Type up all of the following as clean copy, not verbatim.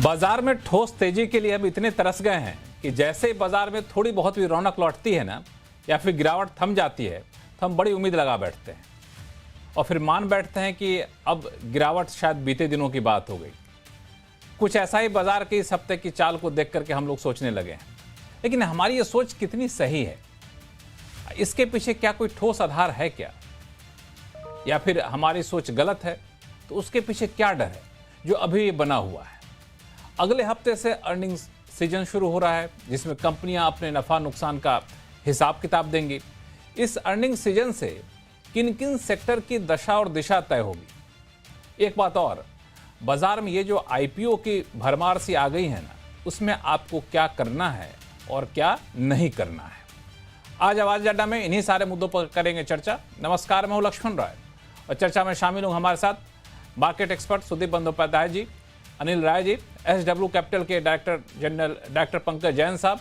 बाजार में ठोस तेजी के लिए हम इतने तरस गए हैं कि जैसे ही बाजार में थोड़ी बहुत भी रौनक लौटती है ना, या फिर गिरावट थम जाती है, तो हम बड़ी उम्मीद लगा बैठते हैं और फिर मान बैठते हैं कि अब गिरावट शायद बीते दिनों की बात हो गई। कुछ ऐसा ही बाजार के इस हफ्ते की चाल को देख करके हम लोग सोचने लगे हैं। लेकिन हमारी ये सोच कितनी सही है? इसके पीछे क्या कोई ठोस आधार है क्या? या फिर हमारी सोच गलत है? तो उसके पीछे क्या डर है जो अभी ये बना हुआ है? अगले हफ्ते से अर्निंग्स सीजन शुरू हो रहा है, जिसमें कंपनियां अपने नफा नुकसान का हिसाब किताब देंगी। इस अर्निंग सीजन से किन किन सेक्टर की दशा और दिशा तय होगी। एक बात और, बाजार में ये जो आईपीओ की भरमार सी आ गई है ना, उसमें आपको क्या करना है और क्या नहीं करना है। आज आवाज अड्डा में इन्हीं सारे मुद्दों पर करेंगे चर्चा। नमस्कार, मैं हूं लक्ष्मण राय और चर्चा में शामिल हूं हमारे साथ market expert Sudeep Bandopadhyay ji, Anil Rai ji, SW capital के director general doctor Pankaj Jain साहब,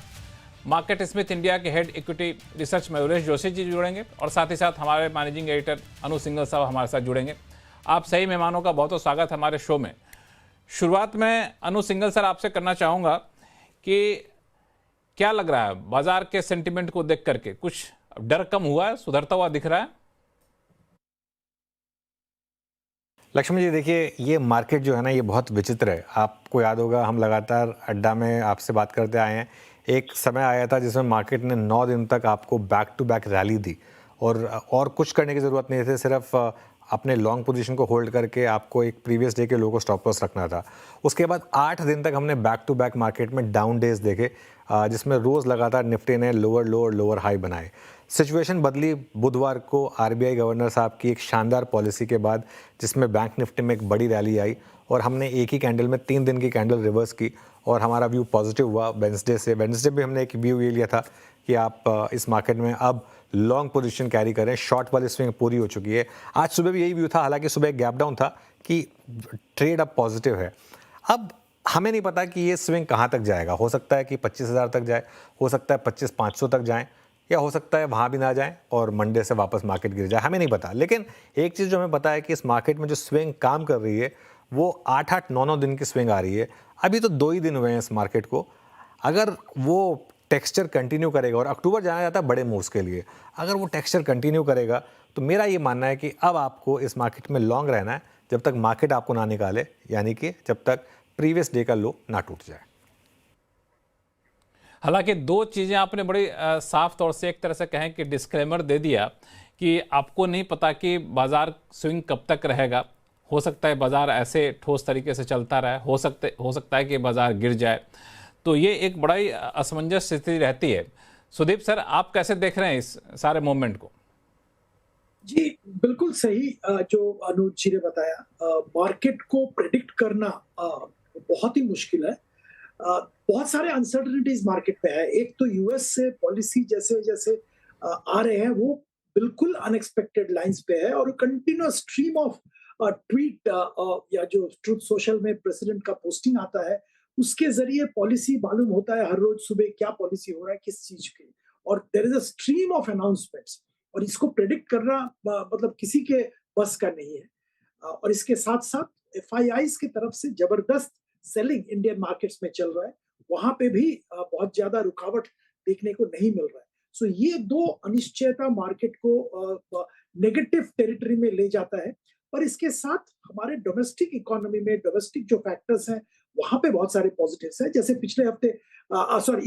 मार्केट स्मिथ इंडिया के head equity research Mayuresh Joshi ji जुड़ेंगे और साथ ही साथ हमारे मैनेजिंग एडिटर अनु सिंगल साहब हमारे साथ जुड़ेंगे। आप सही मेहमानों का बहुत बहुत स्वागत हमारे शो में। शुरुआत में अनु सिंगल सर आपसे करना चाहूँगा कि क्या लग रहा है बाजार के सेंटिमेंट को देख करके, कुछ डर कम हुआ है, सुधरता हुआ दिख रहा है? लक्ष्मण जी, देखिए, ये मार्केट जो है ना, ये बहुत विचित्र है। आपको याद होगा, हम लगातार अड्डा में आपसे बात करते आए हैं। एक समय आया था जिसमें मार्केट ने 9 दिन तक आपको बैक टू बैक रैली दी और कुछ करने की ज़रूरत नहीं थी, सिर्फ अपने लॉन्ग पोजीशन को होल्ड करके आपको एक प्रीवियस डे के लो को स्टॉप लॉस रखना था। उसके बाद 8 दिन तक हमने बैक टू बैक मार्केट में डाउन डेज देखे, जिसमें रोज़ लगातार निफ्टी ने लोअर लो और लोअर हाई बनाए। सिचुएशन बदली बुधवार को आरबीआई गवर्नर साहब की एक शानदार पॉलिसी के बाद, जिसमें बैंक निफ्टी में एक बड़ी रैली आई और हमने एक ही कैंडल में 3 दिन की कैंडल रिवर्स की और हमारा व्यू पॉजिटिव हुआ। वेडनेसडे भी हमने एक व्यू ये लिया था कि आप इस मार्केट में अब लॉन्ग पोजीशन कैरी करें, शॉर्ट वाली स्विंग पूरी हो चुकी है। आज सुबह भी यही व्यू था, हालांकि सुबह एक गैप डाउन था कि ट्रेड अब पॉजिटिव है। अब हमें नहीं पता कि ये स्विंग कहाँ तक जाएगा। हो सकता है कि 25,000 तक जाए, हो सकता है 25,500 तक जाए, या हो सकता है वहाँ भी ना जाए और मंडे से वापस मार्केट गिर जाए, हमें नहीं पता। लेकिन एक चीज़ जो हमें पता है कि इस मार्केट में जो स्विंग काम कर रही है वो 8-8, 9-9 दिन की स्विंग आ रही है। अभी तो 2 ही दिन हुए हैं इस मार्केट को। अगर वो टेक्सचर कंटिन्यू करेगा, और अक्टूबर जाना जाता है बड़े मूव्स के लिए, अगर वो टेक्सचर कंटिन्यू करेगा तो मेरा ये मानना है कि अब आपको इस मार्केट में लॉन्ग रहना है जब तक मार्केट आपको ना निकाले, यानी कि जब तक प्रीवियस डे का लो ना टूट जाए। हालांकि 2 चीज़ें आपने बड़ी साफ तौर से एक तरह से कहें कि डिस्क्लेमर दे दिया कि आपको नहीं पता कि बाजार स्विंग कब तक रहेगा। हो सकता है बाजार ऐसे ठोस तरीके से चलता रहे, हो सकता है कि बाजार गिर जाए। तो ये एक बड़ा ही असमंजस स्थिति रहती है। सुदीप सर, आप कैसे देख रहे हैं इस सारे मूवमेंट को? जी, बिल्कुल सही जो अनुज जी ने बताया। मार्केट को प्रेडिक्ट करना बहुत ही मुश्किल है। बहुत सारे अनसर्टनिटीज मार्केट में है। एक तो यूएस से पॉलिसी जैसे जैसे आ रहे हैं, वो बिल्कुल अनएक्सपेक्टेड लाइंस पे है और कंटिन्यूअस स्ट्रीम ऑफ ट्वीट या जो ट्रुथ सोशल में प्रेसिडेंट का पोस्टिंग आता है, उसके जरिए पॉलिसी मालूम होता है हर रोज सुबह क्या पॉलिसी हो रहा है किस चीज की, और there is a stream of announcements, और इसको प्रेडिक्ट करना मतलब किसी के बस का नहीं है। और इसके साथ साथ एफआईआईज की तरफ से जबरदस्त सेलिंग इंडियन मार्केट्स में चल रहा है, वहां पे भी बहुत ज्यादा रुकावट देखने को नहीं मिल रहा है। सो ये 2 अनिश्चयता मार्केट को नेगेटिव टेरिटरी में ले जाता है। पर इसके साथ हमारे डोमेस्टिक इकोनॉमी में डोमेस्टिक जो फैक्टर्स हैं, वहां पे बहुत सारे पॉजिटिव्स हैं। जैसे पिछले हफ्ते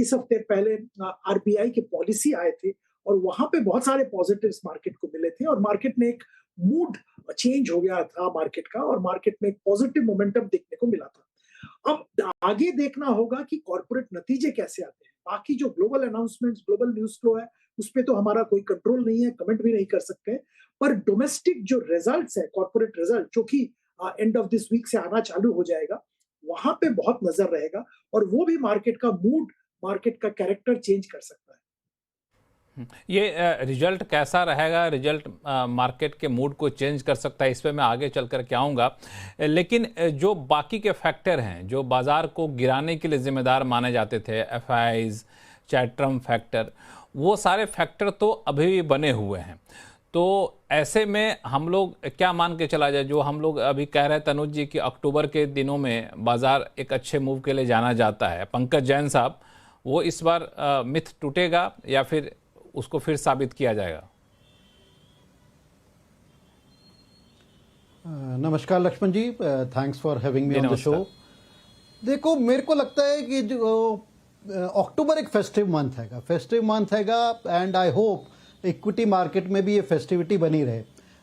इस हफ्ते पहले आरबीआई की पॉलिसी आए थे और वहां पे बहुत सारे पॉजिटिव्स मार्केट को मिले थे और मार्केट में एक मूड चेंज हो गया था मार्केट का, और मार्केट में एक पॉजिटिव मोमेंटम देखने को मिला था। अब आगे देखना होगा कि कॉर्पोरेट नतीजे कैसे आते हैं। बाकी जो global announcements, global news flow है, उस पे तो हमारा कोई कंट्रोल नहीं है, कमेंट भी नहीं कर सकते। पर डोमेस्टिक जो रिजल्ट्स है, कॉर्पोरेट रिजल्ट, जो कि एंड ऑफ दिस वीक से आना चालू हो जाएगा, वहां पे बहुत नजर रहेगा और वो भी मार्केट का मूड, मार्केट का कैरेक्टर चेंज कर सकता है। ये रिजल्ट कैसा रहेगा, रिजल्ट मार्केट के मूड को चेंज कर सकता है, इस पे मैं आगे चल कर के आऊँगा। लेकिन जो बाकी के फैक्टर हैं जो बाजार को गिराने के लिए जिम्मेदार माने जाते थे, एफआईआईज, चाहे ट्रम्प फैक्टर, वो सारे फैक्टर तो अभी भी बने हुए हैं। तो ऐसे में हम लोग क्या मान के चला जाए, जो हम लोग अभी कह रहे हैं तनुज जी कि अक्टूबर के दिनों में बाजार एक अच्छे मूव के लिए जाना जाता है, पंकज जैन साहब, वो इस बार मिथ टूटेगा या फिर उसको फिर साबित किया जाएगा? नमस्कार Laxman ji, thanks for having me जी, ऑन द नमस्कार। शो। देखो, मेरे को लगता है कि जो अक्टूबर एक फेस्टिव मंथ हैगा and I hope equity market में भी ये फेस्टिविटी बनी रहे,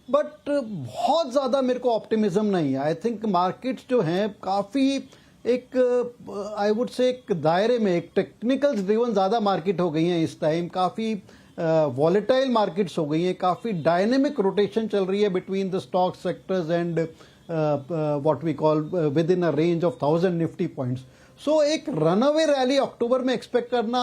बट बहुत ज़्यादा मेरे को ऑप्टिमिज्म नहीं है। आई थिंक मार्केट्स जो हैं काफ़ी एक आई वुड से एक दायरे में, एक टेक्निकल ड्रिवन ज़्यादा मार्केट हो गई हैं इस टाइम, काफ़ी वॉलेटाइल मार्केट्स हो गई हैं, काफ़ी डायनेमिक रोटेशन चल रही है between the stock sectors and what we call within a range of 1000 Nifty points. So एक रनअवे रैली अक्टूबर में एक्सपेक्ट करना,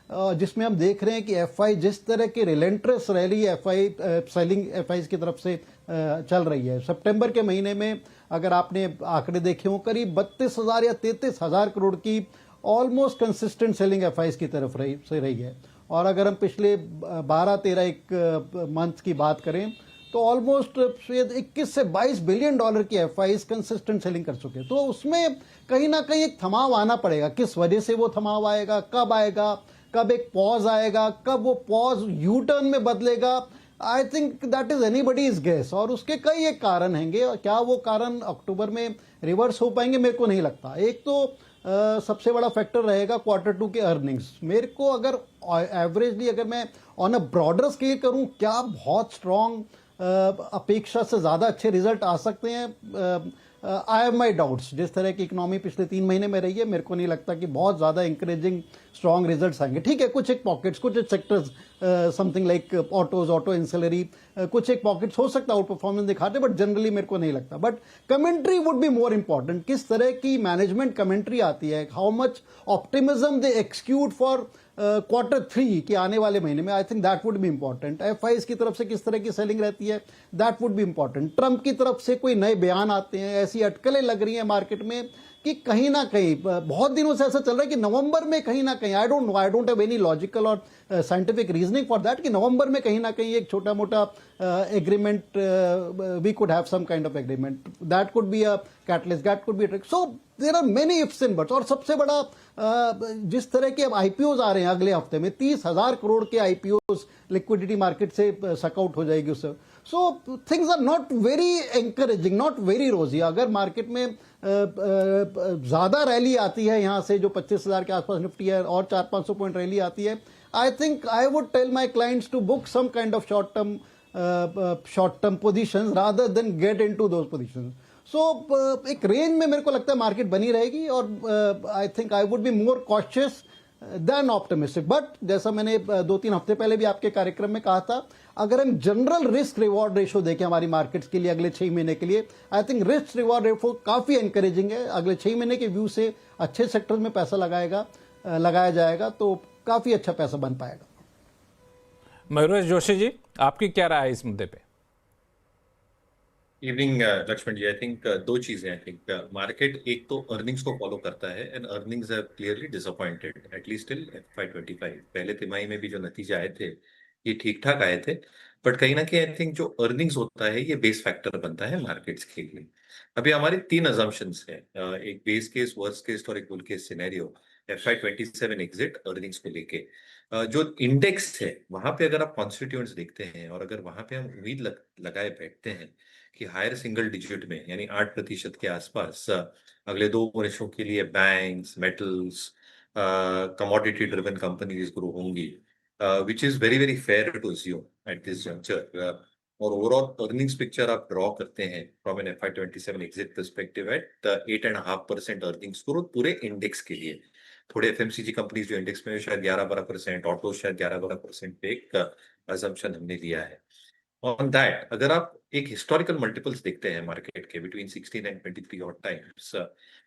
जिसमें हम देख रहे हैं कि एफआई जिस तरह की रिलेंट्रेस रैली एफआई सेलिंग एफआई की तरफ से चल रही है। सितंबर के महीने में अगर आपने आंकड़े देखे हो, करीब 32,000 या 33,000 करोड़ की ऑलमोस्ट कंसिस्टेंट सेलिंग एफआई की तरफ रही है। और अगर हम पिछले 12-13 एक मंथ की बात करें तो ऑलमोस्ट 21 से 22 बिलियन डॉलर की एफआईज कंसिस्टेंट सेलिंग कर चुके हैं। तो उसमें कहीं ना कहीं एक थमाव आना पड़ेगा। किस वजह से वो थमाव आएगा, कब एक पॉज आएगा, कब वो पॉज यू टर्न में बदलेगा, I think that is anybody's guess. और उसके कई एक कारण हैंगे, क्या वो कारण अक्टूबर में रिवर्स हो पाएंगे मेरे को नहीं लगता। एक तो सबसे बड़ा फैक्टर रहेगा Q2 के अर्निंग्स। मेरे को अगर एवरेजली अगर मैं ऑन अ ब्रॉडर स्केल करूं, क्या बहुत स्ट्रॉन्ग अपेक्षा से ज़्यादा अच्छे रिजल्ट आ सकते हैं? I have my doubts. जिस तरह की इकोनॉमी पिछले 3 महीने में रही है, मेरे को नहीं लगता कि बहुत ज़्यादा इंकरेजिंग स्ट्रॉन्ग रिजल्ट्स आएंगे। ठीक है, कुछ एक पॉकेट्स, कुछ एक sectors, something like autos, auto ancillary, कुछ एक पॉकेट्स हो सकता है आउट परफॉर्मेंस दिखाते, बट जनरली मेरे को नहीं लगता। But commentary would be more important. किस तरह की मैनेजमेंट कमेंट्री आती है, how much optimism they execute for Q3 के आने वाले महीने में, आई think that would be important. FIIs की तरफ से किस तरह की सेलिंग रहती है, that would be important. Trump की तरफ से कोई नए बयान आते हैं, ऐसी अटकलें लग रही हैं मार्केट में कि कहीं ना कहीं बहुत दिनों से ऐसा चल रहा है कि नवंबर में कहीं ना कहीं, I don't have any logical और साइंटिफिक रीजनिंग फॉर दैट, कि नवंबर में कहीं ना कहीं एक छोटा मोटा agreement, we could have some kind of agreement, that could be a catalyst, that could be a trick. So there are many ifs and buts. और सबसे बड़ा जिस तरह के अब आईपीओज आ रहे हैं अगले हफ्ते में, 30,000 करोड़ के आईपीओज लिक्विडिटी मार्केट से सकआउट हो जाएगी उससे। So things are not very encouraging, not very rosy. अगर मार्केट में ज्यादा रैली आती है यहाँ से, जो 25,000 के आसपास निफ्टी है, और 400-500 पॉइंट रैली आती है, I think I would tell my clients to book some kind of short term position rather than get into those position. So एक रेंज में मेरे को लगता है मार्केट बनी रहेगी, और I think I would be more cautious than optimistic. But जैसा मैंने 2-3 हफ्ते पहले भी आपके कार्यक्रम में कहा था, अगर हम जनरल रिस्क रिवॉर्ड रेशो देखें हमारी मार्केट्स के लिए अगले 6 महीने के लिए, I think risk reward ratio काफी एनकरेजिंग है। अगले 6 महीने के व्यू से अच्छे सेक्टर में पैसा लगाया जाएगा तो काफी अच्छा पैसा बन पाएगा। मयूरेश जोशी जी, आपकी क्या राय है इस मुद्दे पे? Evening Lakshman ji. I think 2 चीजें। आई थिंक मार्केट एक तो अर्निंग्स को फॉलो करता है, and earnings have clearly disappointed at least till FY25। पहले तिमाही में भी जो नतीजे आए थे ये ठीक ठाक आए थे, बट कहीं ना कहीं आई थिंक जो अर्निंग्स होता है ये बेस फैक्टर बनता है मार्केट्स के लिए। अभी हमारे 3 अजम्पशंस हैं, एक बेस केस, वर्स्ट केस और एक bull case scenario FY27 exit earnings को लेके। जो इंडेक्स है वहां पे अगर आप कॉन्स्टिट्यूएंट्स देखते हैं, और अगर वहां पे हम उम्मीद लगाए बैठते हैं कि हायर सिंगल डिजिट में, यानी 8% के आसपास अगले 2 वर्षों के लिए banks, metals, commodity driven companies grow होंगी, which is very very fair to assume at this juncture. और ओवरऑल अर्निंग्स पिक्चर आप ड्रॉ करते हैं from an FY27 exit perspective at 8.5% earnings growth पूरे इंडेक्स के लिए। थोड़े FMCG कंपनीज जो इंडेक्स में शायद 11-12%, ऑटो शायद 11-12% पे एक असम्पशन हमने लिया है। ऑन दैट अगर आप एक हिस्टोरिकल मल्टीपल्स देखते हैं मार्केट के between 16 and 23 odd times,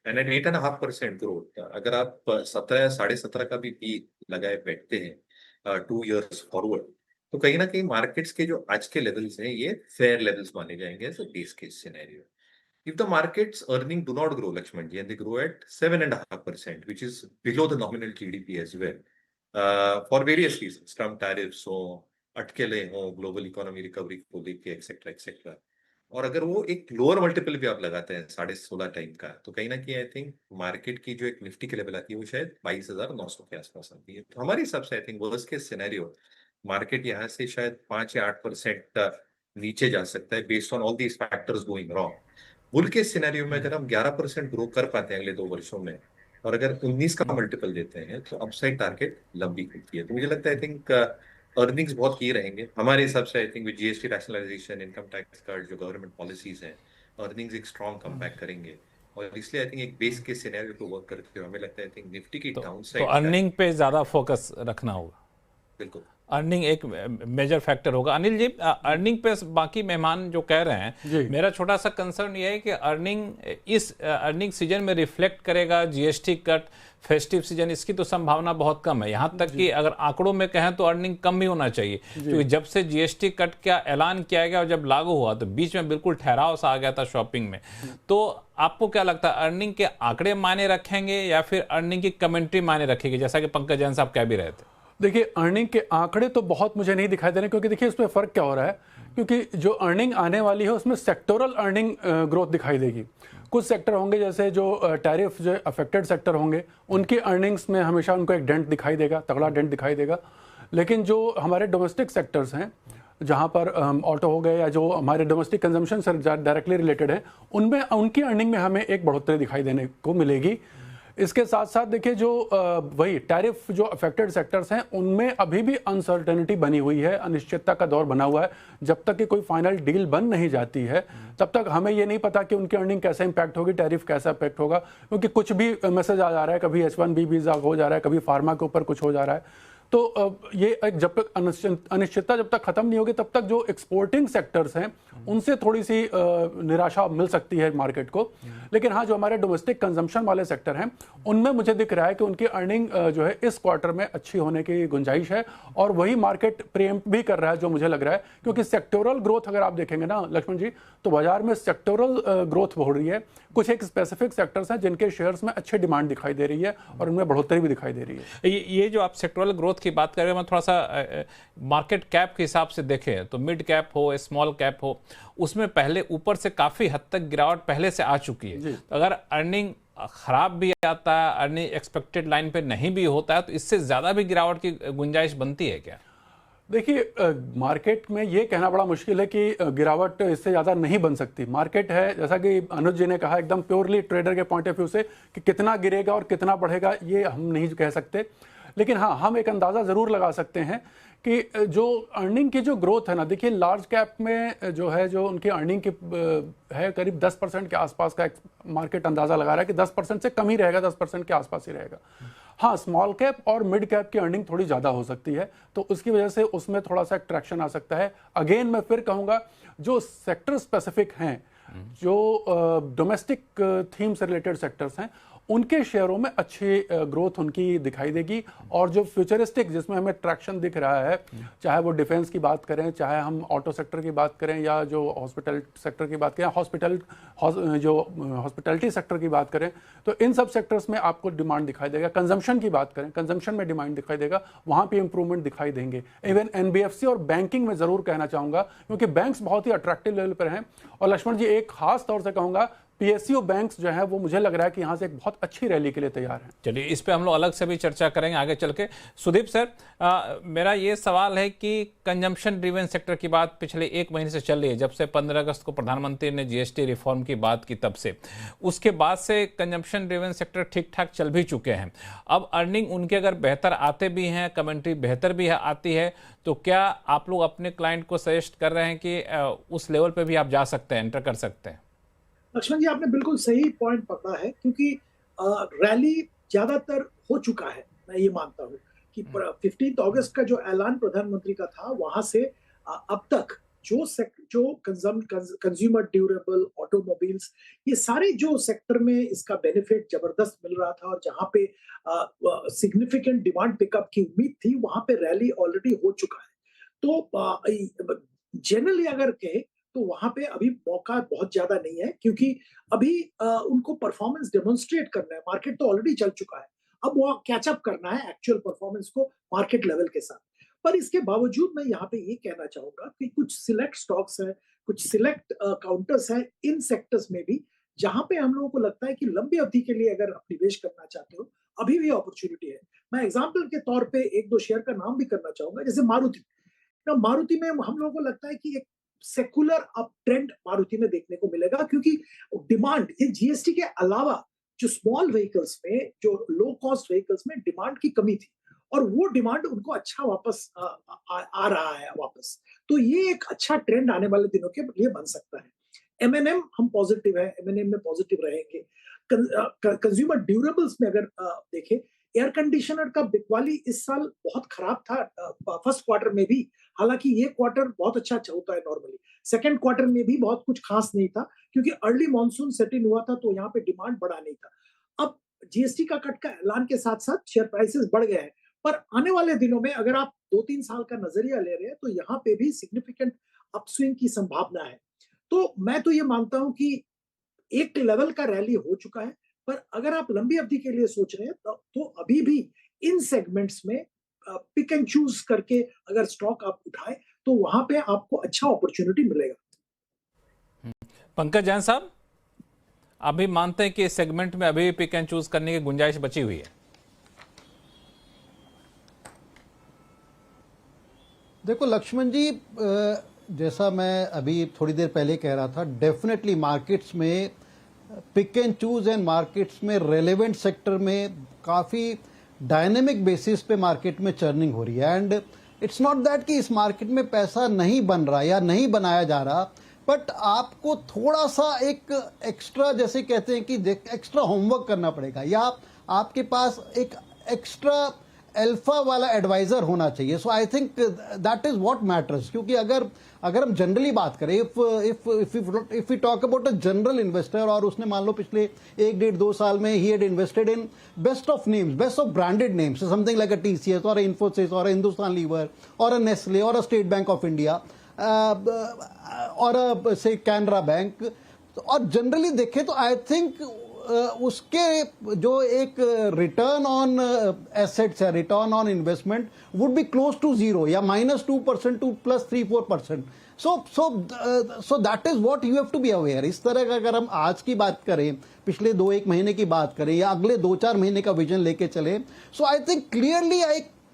and an 8.5% growth, अगर आप 17 17.5 का भी पी लगाए बैठते हैं 2 years फॉरवर्ड, तो कहीं ना कहीं मार्केट्स के जो आज के लेवल्स हैं ये फेयर लेवल्स माने जाएंगे as a base case scenario. If the markets earning do not grow, Lakshman ji, and they grow at 7.5%, which is below the nominal GDP as well, for various reasons, Trump tariffs, so अटकेले हों global economy recovery को लेके etcetera etcetera, और अगर वो एक lower multiple भी आप लगाते हैं 16.5 टाइम का, तो कहीं ना कहीं आई थिंक मार्केट की जो एक निफ्टी की लेवल आती है वो शायद 22,900 के आसपास आती है। तो हमारे हिसाब से I think worst case scenario market यहाँ से शायद 5 या 8% नीचे जा सकता है based on all these factors going wrong. Bull case scenario में अगर हम 11% ग्रो कर पाते हैं अगले 2 वर्षों में, और अगर 19 का मल्टीपल देते हैं, तो अपसाइड टारगेट लंबी होती है। तो मुझे लगता है आई थिंक अर्निंग्स बहुत की रहेंगे हमारे हिसाब से। I think with GST rationalisation, income tax cut, जो गवर्नमेंट पॉलिसीज हैं, अर्निंग्स एक स्ट्रॉन्ग कम बैक करेंगे। और इसलिए आई थिंक एक बेस के सिनेरियो को वर्क करते हुए हमें लगता है आई थिंक निफ्टी की डाउन तो साइड अर्निंग पे ज़्यादा फोकस रखना होगा। बिल्कुल अर्निंग एक मेजर फैक्टर होगा। अनिल जी, अर्निंग पे बाकी मेहमान जो कह रहे हैं, मेरा छोटा सा कंसर्न ये है कि अर्निंग सीजन में रिफ्लेक्ट करेगा जीएसटी कट, फेस्टिव सीजन, इसकी तो संभावना बहुत कम है। यहाँ तक कि अगर आंकड़ों में कहें तो अर्निंग कम ही होना चाहिए, क्योंकि जब से जीएसटी कट का ऐलान किया गया और जब लागू हुआ तो बीच में बिल्कुल ठहराव सा आ गया था शॉपिंग में। तो आपको क्या लगता है, अर्निंग के आंकड़े मायने रखेंगे या फिर अर्निंग की कमेंट्री मायने रखेगी, जैसा कि पंकज जैन साहब कह भी रहे थे? देखिए, अर्निंग के आंकड़े तो बहुत मुझे नहीं दिखाई दे रहे, क्योंकि देखिए उसमें फ़र्क क्या हो रहा है, क्योंकि जो अर्निंग आने वाली है उसमें सेक्टोरल अर्निंग ग्रोथ दिखाई देगी। कुछ सेक्टर होंगे जैसे जो टैरिफ जो अफेक्टेड सेक्टर होंगे, उनकी अर्निंग्स में हमेशा उनको एक डेंट दिखाई देगा, तगड़ा डेंट दिखाई देगा। लेकिन जो हमारे डोमेस्टिक सेक्टर्स हैं, जहाँ पर ऑटो हो गए या जो हमारे डोमेस्टिक कंजम्पशन से डायरेक्टली रिलेटेड हैं, उनमें उनकी अर्निंग में हमें एक बढ़ोतरी दिखाई देने को मिलेगी। इसके साथ साथ देखिए, जो वही टैरिफ जो अफेक्टेड सेक्टर्स हैं, उनमें अभी भी अनसर्टेनिटी बनी हुई है, अनिश्चितता का दौर बना हुआ है। जब तक कि कोई फाइनल डील बन नहीं जाती है, तब तक हमें ये नहीं पता कि उनकी अर्निंग कैसे इंपैक्ट होगी, टैरिफ कैसा इंपैक्ट होगा, क्योंकि कुछ भी मैसेज आ जा रहा है, कभी H1B वीज़ा हो जा रहा है, कभी फार्मा के ऊपर कुछ हो जा रहा है। तो ये एक जब तक अनिश्चितता जब तक खत्म नहीं होगी, तब तक जो एक्सपोर्टिंग सेक्टर्स हैं उनसे थोड़ी सी निराशा मिल सकती है मार्केट को। लेकिन हाँ, जो हमारे डोमेस्टिक कंजम्पशन वाले सेक्टर हैं, उनमें मुझे दिख रहा है कि उनकी अर्निंग जो है इस क्वार्टर में अच्छी होने की गुंजाइश है, और वही मार्केट प्रीएम्प्ट भी कर रहा है जो मुझे लग रहा है। क्योंकि सेक्टोरल ग्रोथ अगर आप देखेंगे ना लक्ष्मण जी, तो बाजार में सेक्टोरल ग्रोथ हो रही है। कुछ एक स्पेसिफिक सेक्टर्स हैं जिनके शेयर्स में अच्छी डिमांड दिखाई दे रही है और उनमें बढ़ोतरी भी दिखाई दे रही है। ये जो आप सेक्टोरल ग्रोथ की बात कर रहे हैं, मैं थोड़ा सा मार्केट कैप के हिसाब से देखें तो मिड कैप हो, स्मॉल कैप हो, उसमें पहले ऊपर से काफ़ी हद तक गिरावट पहले से आ चुकी है। तो अगर अर्निंग खराब भी आता है, अर्निंग एक्सपेक्टेड लाइन पे नहीं भी होता है, तो इससे ज़्यादा भी गिरावट की गुंजाइश बनती है क्या? देखिए, मार्केट में ये कहना बड़ा मुश्किल है कि गिरावट इससे ज़्यादा नहीं बन सकती। मार्केट है, जैसा कि अनुज जी ने कहा, एकदम प्योरली ट्रेडर के पॉइंट ऑफ व्यू से कि कितना गिरेगा और कितना बढ़ेगा ये हम नहीं कह सकते। लेकिन हाँ, हम एक अंदाज़ा ज़रूर लगा सकते हैं कि जो अर्निंग की जो ग्रोथ है ना, देखिए लार्ज कैप में जो है, जो उनकी अर्निंग की है करीब 10% के आसपास का मार्केट अंदाज़ा लगा रहा है कि 10% से कम ही रहेगा, 10% के आसपास ही रहेगा। हाँ, स्मॉल कैप और मिड कैप की अर्निंग थोड़ी ज़्यादा हो सकती है, तो उसकी वजह से उसमें थोड़ा सा ट्रैक्शन आ सकता है। अगेन मैं फिर कहूँगा, जो सेक्टर स्पेसिफिक हैं, जो डोमेस्टिक थीम से रिलेटेड सेक्टर्स हैं, उनके शेयरों में अच्छी ग्रोथ उनकी दिखाई देगी। और जो फ्यूचरिस्टिक जिसमें हमें ट्रैक्शन दिख रहा है, चाहे वो डिफेंस की बात करें, चाहे हम ऑटो सेक्टर की बात करें, या जो हॉस्पिटल सेक्टर की बात करें, हॉस्पिटैलिटी सेक्टर की बात करें, तो इन सब सेक्टर्स में आपको डिमांड दिखाई देगा। कंजम्पशन की बात करें, कंजम्पशन में डिमांड दिखाई देगा, वहाँ पे इंप्रूवमेंट दिखाई देंगे। इवन एनबीएफसी और बैंकिंग में ज़रूर कहना चाहूँगा, क्योंकि बैंक्स बहुत ही अट्रैक्टिव लेवल पर हैं। और लक्ष्मण जी, एक खास तौर से कहूँगा, पीएसयू बैंक्स जो है वो मुझे लग रहा है कि यहाँ से एक बहुत अच्छी रैली के लिए तैयार हैं। चलिए, इस पे हम लोग अलग से भी चर्चा करेंगे आगे चल के। सुदीप सर, मेरा ये सवाल है कि कंजम्पशन ड्रिवन सेक्टर की बात पिछले 1 महीने से चल रही है, जब से 15 अगस्त को प्रधानमंत्री ने जीएसटी रिफॉर्म की बात की, तब से उसके बाद से कंजम्पशन ड्रिवन सेक्टर ठीक ठाक चल भी चुके हैं। अब अर्निंग उनके अगर बेहतर आते भी हैं, कमेंट्री बेहतर भी आती है, तो क्या आप लोग अपने क्लाइंट को सजेस्ट कर रहे हैं कि उस लेवल पर भी आप जा सकते हैं, एंटर कर सकते हैं? लक्ष्मण जी, आपने बिल्कुल सही पॉइंट पकड़ा है, क्योंकि रैली ज्यादातर हो चुका है। मैं ये मानता हूँ कि 15 अगस्त का जो ऐलान प्रधानमंत्री का था, वहां से अब तक जो कंज्यूमर ड्यूरेबल, ऑटोमोबाइल्स, ये सारे जो सेक्टर में इसका बेनिफिट जबरदस्त मिल रहा था और जहां पे सिग्निफिकेंट डिमांड पिकअप की उम्मीद थी, वहां पे रैली ऑलरेडी हो चुका है। तो जनरली अगर कहे तो वहां पे अभी मौका बहुत ज्यादा नहीं है, क्योंकि अभी उनको परफॉर्मेंस डेमोन्स्ट्रेट करना है। मार्केट तो ऑलरेडी चल चुका है, अब वो कैचअप करना है एक्चुअल परफॉर्मेंस को मार्केट लेवल के साथ। पर इसके बावजूद मैं यहाँ पे ये कहना चाहूंगा कि कुछ सिलेक्ट स्टॉक्स हैं, कुछ सिलेक्ट काउंटर्स हैं इन सेक्टर्स में भी, जहां पे हम लोगों को लगता है कि लंबी अवधि के लिए अगर आप निवेश करना चाहते हो, अभी भी अपॉर्चुनिटी है। मैं एग्जाम्पल के तौर पे एक दो शेयर का नाम भी करना चाहूंगा, जैसे मारुति। ना मारुति में हम लोगों को लगता है कि एक सेकुलर अप ट्रेंड मारुति में देखने को मिलेगा, क्योंकि डिमांड ये जीएसटी के अलावा जो स्मॉल व्हीकल्स में, जो लो कॉस्ट व्हीकल्स में डिमांड की कमी थी, और वो डिमांड उनको अच्छा वापस आ रहा है वापस। तो ये एक अच्छा ट्रेंड आने वाले दिनों के लिए बन सकता है। एमएनएम हम पॉजिटिव है, एमएनएम में पॉजिटिव रहेंगे। कंज्यूमर ड्यूरेबल्स में अगर देखें, एयर कंडीशनर का बिकवाली इस साल बहुत खराब था फर्स्ट क्वार्टर में भी, हालांकि ये क्वार्टर बहुत अच्छा होता है नॉर्मली। सेकंड क्वार्टर में भी बहुत कुछ खास नहीं था, क्योंकि अर्ली मॉनसून सेट इन हुआ था, तो यहाँ पे डिमांड बढ़ा नहीं था। अब जीएसटी का कट का ऐलान के साथ साथ शेयर प्राइसेस बढ़ गए हैं, पर आने वाले दिनों में अगर आप 2-3 साल का नजरिया ले रहे हैं, तो यहाँ पे भी सिग्निफिकेंट अपस्विंग की संभावना है। तो मैं तो ये मानता हूं कि एक लेवल का रैली हो चुका है, पर अगर आप लंबी अवधि के लिए सोच रहे हैं तो अभी भी इन सेगमेंट्स में पिक एंड चूज करके अगर स्टॉक आप उठाएं, तो वहां पे आपको अच्छा अपॉर्चुनिटी मिलेगा। पंकज जैन साहब, अभी मानते हैं कि इस सेगमेंट में अभी पिक एंड चूज करने की गुंजाइश बची हुई है? देखो लक्ष्मण जी, जैसा मैं अभी थोड़ी देर पहले कह रहा था, डेफिनेटली मार्केट्स में pick and choose and markets में रेलेवेंट सेक्टर में काफ़ी डायनेमिक बेसिस पे मार्केट में चर्निंग हो रही है। एंड इट्स नॉट दैट कि इस मार्केट में पैसा नहीं बन रहा या नहीं बनाया जा रहा, बट आपको थोड़ा सा एक एक्स्ट्रा, जैसे कहते हैं कि एक्स्ट्रा होमवर्क करना पड़ेगा, या आपके पास एक एक्स्ट्रा अल्फा वाला एडवाइजर होना चाहिए। So I think that is what matters. क्योंकि अगर हम जनरली बात करें, if we talk about a general investor, और उसने मान लो पिछले 1-1.5-2 साल में ही had invested in best of names, best of branded names, something like a TCS और इन्फोसिस और हिंदुस्तान लीवर और अ नेस्ले और a State Bank of India और से कैनरा बैंक, और जनरली देखें तो आई थिंक उसके जो एक रिटर्न ऑन एसेट्स है, return on investment would be close to zero या -2% to +3-4%। So that is what you have to be aware. इस तरह का अगर हम आज की बात करें, पिछले 2-1 महीने की बात करें, या अगले 2-4 महीने का विजन लेके चले, so I think clearly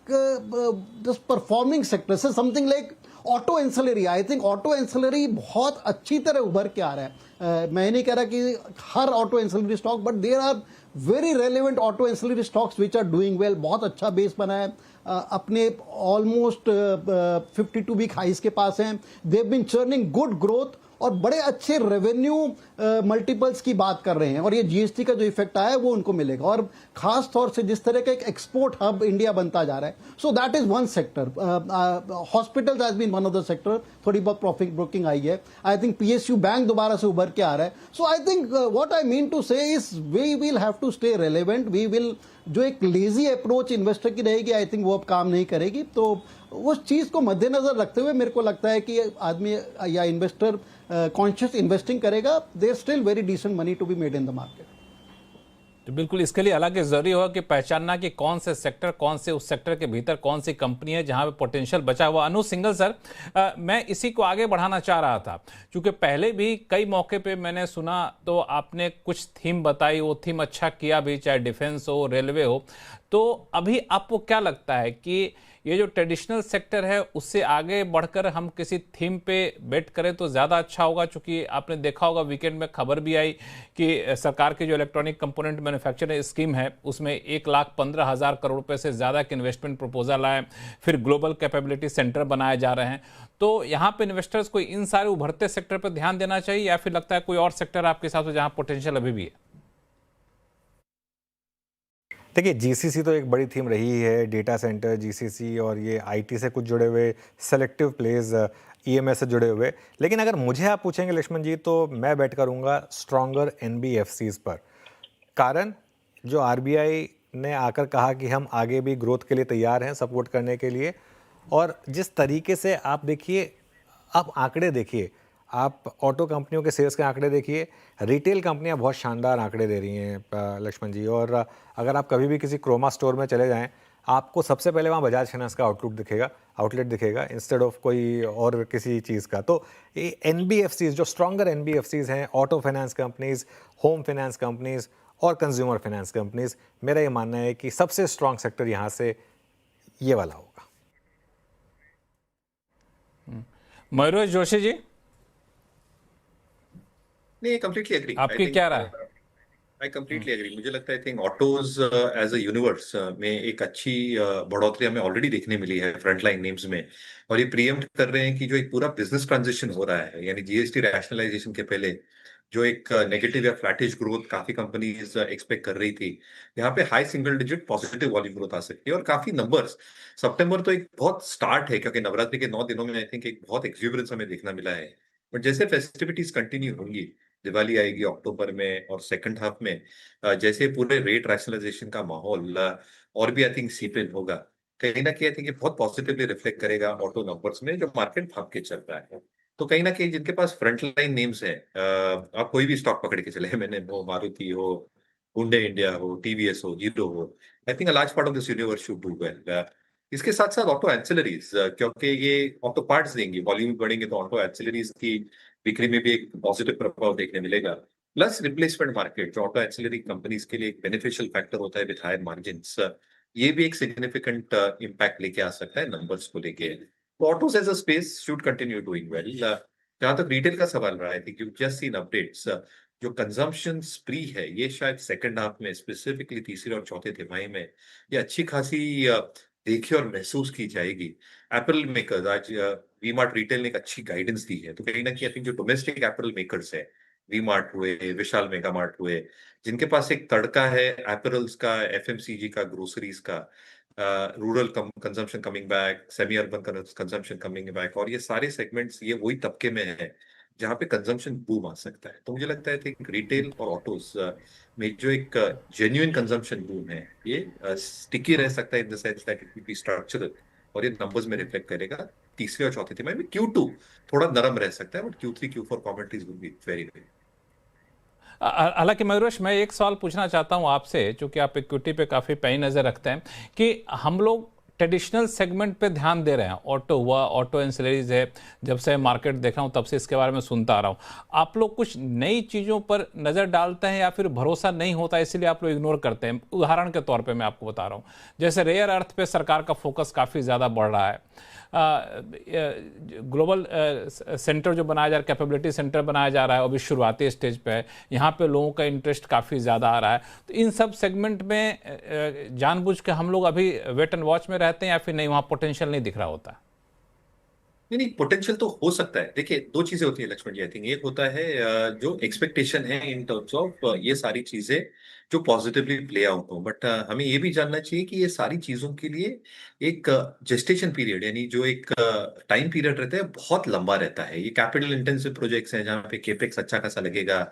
this performing sector से something like auto ancillary. I think auto ancillary बहुत अच्छी तरह उभर के आ रहा है। मैं नहीं कह रहा कि हर auto ancillary stock, but there are very relevant auto ancillary stocks which are doing well. बहुत अच्छा बेस बना है, अपने ऑलमोस्ट 52 वीक हाइस के पास हैं। They have been churning good growth और बड़े अच्छे रेवेन्यू मल्टीपल्स की बात कर रहे हैं, और ये जीएसटी का जो इफेक्ट आया है वो उनको मिलेगा, और खास तौर से जिस तरह का एक एक्सपोर्ट हब इंडिया बनता जा रहा है। So that is one sector. Hospitals has been one of the sector, थोड़ी बहुत प्रॉफिट ब्रोकिंग आई है। आई थिंक पीएसयू बैंक दोबारा से उभर के आ रहा है। So I think what I mean to say is we will have to stay relevant. We will, जो एक लेजी अप्रोच इन्वेस्टर की रहेगी, आई थिंक वो अब काम नहीं करेगी। तो उस चीज को मद्देनजर रखते हुए मेरे को लगता है कि आदमी या इन्वेस्टर कॉन्शियस इन्वेस्टिंग करेगा, there still very decent money to be made in the market. तो बिल्कुल इसके लिए हालांकि जरूरी होगा कि पहचानना कि कौन से सेक्टर, कौन से उस सेक्टर के भीतर कौन सी कंपनी है जहां पे पोटेंशियल बचा हुआ। अनु सिंघल सर, मैं इसी को आगे बढ़ाना चाह रहा था, क्योंकि पहले भी कई मौके पे मैंने सुना तो आपने कुछ थीम बताई, वो थीम अच्छा किया भी, चाहे डिफेंस हो, रेलवे हो। तो अभी आपको क्या लगता है कि ये जो ट्रेडिशनल सेक्टर है उससे आगे बढ़कर हम किसी थीम पे बेट करें तो ज़्यादा अच्छा होगा? चूंकि आपने देखा होगा वीकेंड में खबर भी आई कि सरकार की जो इलेक्ट्रॉनिक कंपोनेंट मैन्युफैक्चरिंग स्कीम है उसमें 1,15,000 करोड़ रुपए से ज़्यादा के इन्वेस्टमेंट प्रपोजल आए, फिर ग्लोबल कैपेबिलिटी सेंटर बनाए जा रहे हैं। तो यहाँ पे इन्वेस्टर्स को इन सारे उभरते सेक्टर पर ध्यान देना चाहिए, या फिर लगता है कोई और सेक्टर आपके हिसाब से जहाँ पोटेंशियल अभी भी है? देखिए, जीसीसी तो एक बड़ी थीम रही है, डेटा सेंटर, जीसीसी, और ये आईटी से कुछ जुड़े हुए सेलेक्टिव प्लेज, ईएमएस से जुड़े हुए। लेकिन अगर मुझे आप पूछेंगे लक्ष्मण जी, तो मैं बेट करूंगा स्ट्रॉन्गर एनबीएफसीज पर। कारण जो आरबीआई ने आकर कहा कि हम आगे भी ग्रोथ के लिए तैयार हैं, सपोर्ट करने के लिए, और जिस तरीके से आप देखिए, आप आंकड़े देखिए, आप ऑटो कंपनियों के सेल्स के आंकड़े देखिए, रिटेल कंपनियां बहुत शानदार आंकड़े दे रही हैं लक्ष्मण जी। और अगर आप कभी भी किसी क्रोमा स्टोर में चले जाएं, आपको सबसे पहले वहाँ बजाज फाइनेंस का आउटलेट दिखेगा इंस्टेड ऑफ कोई और किसी चीज़ का। तो ये NBFCs जो स्ट्रॉन्गर NBFCs हैं, auto finance companies, home finance companies और कंज्यूमर फाइनेंस कंपनीज, मेरा ये मानना है कि सबसे स्ट्रॉन्ग सेक्टर यहाँ से ये वाला होगा। मयूर जोशी जी, नहीं, कंप्लीटली एग्री। आपकी क्या राय? I completely agree. मुझे लगता है I think autos as a universe में एक अच्छी बढ़ोतरी हमें ऑलरेडी देखने मिली है फ्रंटलाइन नेम्स में, और ये प्रीएम्प्ट कर रहे हैं कि जो एक पूरा बिजनेस ट्रांजिशन हो रहा है, यानी जीएसटी रैशनलाइजेशन के पहले जो एक नेगेटिव या फ्लैटिश ग्रोथ काफी कंपनीज एक्सपेक्ट कर रही थी, यहाँ पे high single digit positive volume growth आ सकती है। और काफी नंबर्स, सितंबर तो एक बहुत स्टार्ट है, क्योंकि नवरात्रि के 9 दिनों में आई थिंक एक बहुत एक्सुबरेंस हमें देखना मिला है। बट जैसे फेस्टिविटीज कंटिन्यू होंगी, दिवाली आएगी अक्टूबर में और सेकंड हाफ में, जैसे पूरे रेट रैशनलाइजेशन का माहौल और भी आई थिंक सीप इन होगा, कहीं ना कहीं आई थिंक ये बहुत पॉजिटिवली रिफ्लेक्ट करेगा ऑटो नंबर्स में, जो मार्केट भाग के चल रहा है। तो कहीं ना कहीं जिनके पास फ्रंट लाइन नेम्स है, आप कोई भी स्टॉक पकड़ के चले, मैंने वो मारुति हो, हुंडई इंडिया हो, टीवीएस हो, हीरो हो, आई think a large part of this universe should do well. इसके साथ साथ ऑटो एंसिलरीज, क्योंकि ये ऑटो पार्ट्स देंगे, वॉल्यूम बढ़ेंगे तो ऑटो एंसिलरीज की बिक्री में भी एक पॉजिटिव प्रभाव देखने मिलेगा। प्लस रिप्लेसमेंट मार्केट, जो ऑटो एंसिलरी कंपनीज के लिए एक बेनिफिशियल फैक्टर होता है विद हायर मार्जिन्स, ये भी एक सिग्निफिकेंट इम्पैक्ट लेके आ सकता है नंबर्स को लेके। Autos as a space should continue doing well. जहां तक रिटेल का सवाल रहा है, I think you just seen updates, जो कंजम्पशन स्प्री है ये शायद सेकंड हाफ में, स्पेसिफिकली तीसरे और चौथे तिमाही में, ये अच्छी खासी देखी और महसूस की जाएगी। एप्पल मेकर्स, आज वी मार्ट रिटेल ने एक अच्छी गाइडेंस दी है, तो कहीं ना कहीं आई थिंक जो डोमेस्टिक एप्पल मेकर्स है, वी मार्ट हुए, विशाल मेगा मार्ट हुए, जिनके पास एक तड़का है एपरल्स का, एफएमसीजी का, ग्रोसरीज का, rural consumption coming back, semi urban consumption coming back, और ये सारे सेगमेंट्स ये वही तबके में है जहाँ पे कंजम्पशन बूम आ सकता है। तो मुझे लगता है कि रिटेल और ऑटोज में जो एक जेन्युइन कंजम्पशन बूम है, ये स्टिकी रह सकता है in the sense that it will be structural, और ये नंबर्स में रिफ्लेक्ट करेगा। तीसरे और चौथे तिमाही में Q2 थोड़ा नरम रह सकता है, but Q3 Q4 commentaries will be very very. हालांकि मयूरेश, मैं एक सवाल पूछना चाहता हूं आपसे, चूंकि आप इक्विटी पे काफ़ी पैनी नज़र रखते हैं, कि हम लोग ट्रेडिशनल सेगमेंट पे ध्यान दे रहे हैं, ऑटो हुआ, ऑटो एंसिलरीज है, जब से मार्केट देख रहा हूं तब से इसके बारे में सुनता आ रहा हूं। आप लोग कुछ नई चीज़ों पर नज़र डालते हैं या फिर भरोसा नहीं होता इसलिए आप लोग इग्नोर करते हैं? उदाहरण के तौर पे मैं आपको बता रहा हूं, जैसे रेयर अर्थ पे सरकार का फोकस काफ़ी ज़्यादा बढ़ रहा है, ग्लोबल सेंटर जो बनाया जा रहा है, कैपेबिलिटी सेंटर बनाया जा रहा है, अभी शुरुआती स्टेज पे है, यहाँ पे लोगों का इंटरेस्ट काफ़ी ज़्यादा आ रहा है। तो इन सब सेगमेंट में जानबूझ के हम लोग अभी वेट एंड वॉच में रहते हैं या फिर नहीं, वहाँ पोटेंशियल नहीं दिख रहा होता? नहीं, पोटेंशियल तो हो सकता है। देखिए, दो चीजें होती है लक्ष्मण जी, आई थिंक। एक होता है जो एक्सपेक्टेशन है इन टर्म्स ऑफ ये सारी चीजें जो पॉजिटिवली प्ले आउट हो, बट हमें ये भी जानना चाहिए कि ये सारी चीजों के लिए एक जेस्टेशन पीरियड, यानी जो एक टाइम पीरियड रहता है, बहुत लंबा रहता है। ये कैपिटल इंटेंसिव प्रोजेक्ट्स हैं जहाँ पे केपेक्स अच्छा खासा लगेगा,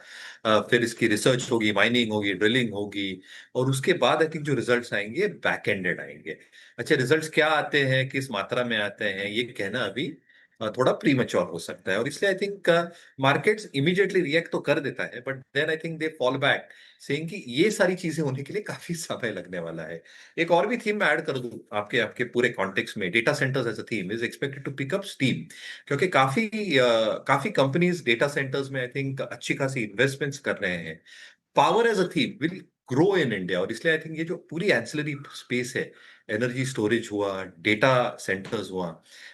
फिर इसकी रिसर्च होगी, माइनिंग होगी, ड्रिलिंग होगी, और उसके बाद आई थिंक जो रिजल्ट्स आएंगे बैक एंडेड आएंगे। अच्छा, रिजल्ट्स क्या आते हैं, किस मात्रा में आते हैं, ये कहना अभी थोड़ा प्रीमेच्योर हो सकता है, और इसलिए I think markets immediately react तो कर देता है, but then I think they fall back saying कि ये सारी चीजें होने के लिए काफी समय लगने वाला है। एक और भी थीम मैं ऐड कर दूं आपके आपके पूरे कॉन्टेक्स्ट में, data centres as a theme is expected to pick up steam, क्योंकि काफी कंपनीज डेटा सेंटर्स में आई थिंक अच्छी खासी इन्वेस्टमेंट्स कर रहे हैं। Power as a theme will grow in India, और इसलिए आई थिंक ये जो पूरी एंसिलरी स्पेस है, एनर्जी स्टोरेज हुआ, डेटा सेंटर्स हुआ,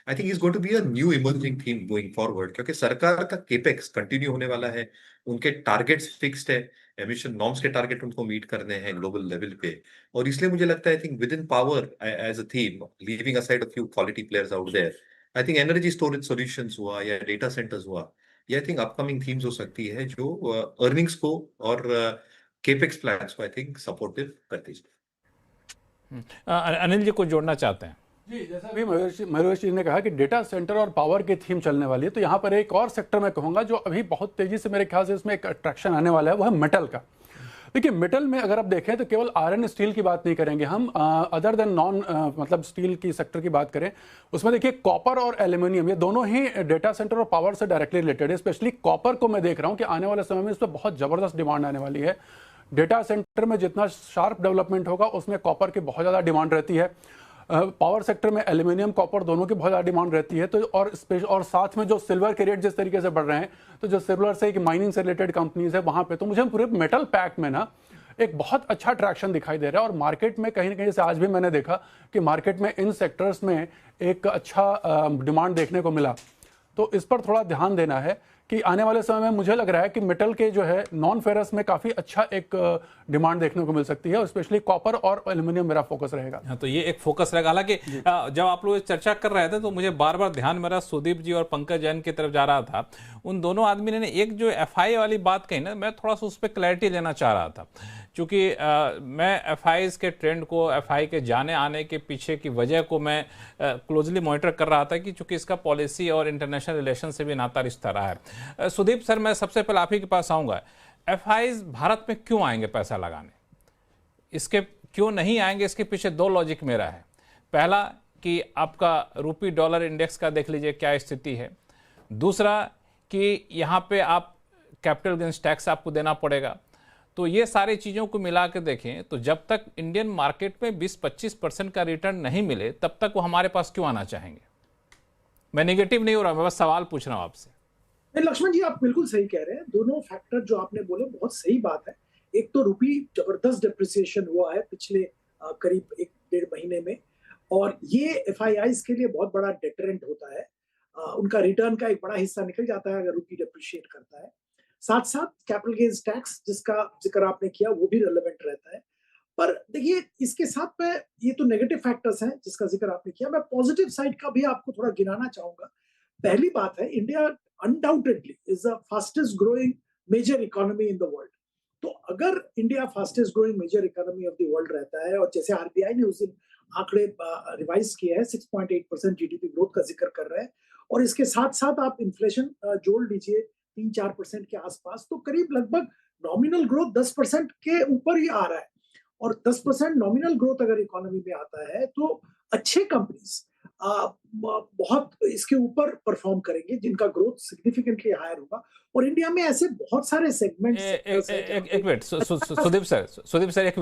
I think is going to be a new emerging theme going forward, क्योंकि सरकार का केपेक्स कंटिन्यू होने वाला है, उनके टारगेट्स फिक्स्ड है, एमिशन नॉर्म्स के टारगेट उनको मीट करने हैं ग्लोबल लेवल पे, और इसलिए मुझे लगता है I think with in power as a theme, leaving aside a few quality players out there, I think energy storage solutions हुआ या डेटा सेंटर्स हुआ, ये आई थिंक अपकमिंग थीम्स हो सकती है जो अर्निंग्स को और केपेक्स प्लान्स को आई थिंक सपोर्टिव करती है। अनिल जी कुछ जोड़ना चाहते हैं? जी, जैसा भी मयूरेश जी ने कहा कि डेटा सेंटर और पावर की थीम चलने वाली है, तो यहाँ पर एक और सेक्टर मैं कहूँगा जो अभी बहुत तेजी से मेरे ख्याल से इसमें एक अट्रैक्शन आने वाला है, वो है मेटल का। देखिए, मेटल में अगर आप देखें तो केवल आयरन स्टील की बात नहीं करेंगे हम, अदर देन नॉन मतलब स्टील की सेक्टर की बात करें, उसमें देखिए कॉपर और एल्यूमिनियम, ये दोनों ही डेटा सेंटर और पावर से डायरेक्टली रिलेटेड है। स्पेशली कॉपर को मैं देख रहा हूँ कि आने वाले समय में इस पर बहुत ज़बरदस्त डिमांड आने वाली है। डेटा सेंटर में जितना शार्प डेवलपमेंट होगा उसमें कॉपर की बहुत ज़्यादा डिमांड रहती है। पावर सेक्टर में एल्यूमिनियम कॉपर दोनों की बहुत ज़्यादा डिमांड रहती है। तो और साथ में जो सिल्वर के रेट जिस तरीके से बढ़ रहे हैं, तो जो सिल्वर से कि माइनिंग से रिलेटेड कंपनीज है वहाँ पे तो मुझे पूरे मेटल पैक में ना एक बहुत अच्छा ट्रैक्शन दिखाई दे रहा है। और मार्केट में कहीं ना कहीं, जैसे आज भी मैंने देखा कि मार्केट में इन सेक्टर्स में एक अच्छा डिमांड देखने को मिला। तो इस पर थोड़ा ध्यान देना है कि आने वाले समय में मुझे लग रहा है कि मेटल के जो है नॉन फेरस में काफ़ी अच्छा एक डिमांड देखने को मिल सकती है, और स्पेशली कॉपर और एल्यूमिनियम मेरा फोकस रहेगा। हाँ, तो ये एक फोकस रहेगा। हालांकि जब आप लोग चर्चा कर रहे थे तो मुझे बार बार ध्यान मेरा सुदीप जी और पंकज जैन की तरफ जा रहा था। उन दोनों आदमी ने एक जो एफआई वाली बात कही ना, मैं थोड़ा सा उस पर क्लैरिटी लेना चाह रहा था, क्योंकि मैं एफआई के ट्रेंड को, एफआई के जाने आने के पीछे की वजह को मैं क्लोजली मॉनिटर कर रहा था, कि चूंकि इसका पॉलिसी और इंटरनेशनल रिलेशन से भी नाता रिश्ता रहा है। सुदीप सर, मैं सबसे पहले आप ही के पास आऊँगा। एफआई भारत में क्यों आएंगे पैसा लगाने, इसके क्यों नहीं आएंगे, इसके पीछे दो लॉजिक मेरा है। पहला कि आपका रूपी डॉलर इंडेक्स का देख लीजिए क्या स्थिति है। दूसरा कि यहाँ पे आप कैपिटल गेन्स टैक्स आपको देना पड़ेगा। तो ये सारी चीज़ों को मिला के देखें तो जब तक इंडियन मार्केट में 20-25% का रिटर्न नहीं मिले तब तक वो हमारे पास क्यों आना चाहेंगे। मैं नेगेटिव नहीं हो रहा, मैं बस सवाल पूछ रहा हूँ आपसे। लक्ष्मण जी, आप बिल्कुल सही कह रहे हैं। दोनों फैक्टर जो आपने बोले बहुत सही बात है। एक तो रुपी जबरदस्त डिप्रिसिएशन हुआ है पिछले करीब 1-1.5 महीने में, और ये एफआईआईज के लिए बहुत बड़ा डेटरेंट होता है। उनका रिटर्न का एक बड़ा हिस्सा निकल जाता है अगर रुपी डिप्रिशिएट करता है। साथ साथ कैपिटल गेन्स टैक्स जिसका जिक्र आपने किया वो भी रेलेवेंट रहता है। पर देखिए, इसके साथ में ये तो नेगेटिव फैक्टर्स हैं जिसका जिक्र आपने किया। मैं पॉजिटिव साइड का भी आपको थोड़ा गिनाना चाहूंगा। पहली बात है, India undoubtedly is the fastest growing major economy in the world. तो अगर India fastest growing major economy of the world रहता है, और जैसे आरबीआई ने उस दिन आंकड़े रिवाइज किए हैं, 6.8% जीडीपी ग्रोथ का जिक्र कर रहे हैं, और इसके साथ साथ आप इन्फ्लेशन जोड़ लीजिए 3-4% के आसपास, तो करीब लगभग नॉमिनल ग्रोथ 10% के ऊपर ही आ रहा है। और 10% नॉमिनल ग्रोथ अगर इकोनॉमी में आता है तो अच्छे कंपनीज बहुत इसके ऊपर परफॉर्म करेंगे जिनका ग्रोथ सिग्निफिकेंटली हायर होगा। और इंडिया में ऐसे बहुत सारे सेगमेंट्स। एक मिनट सुदीप सर, एक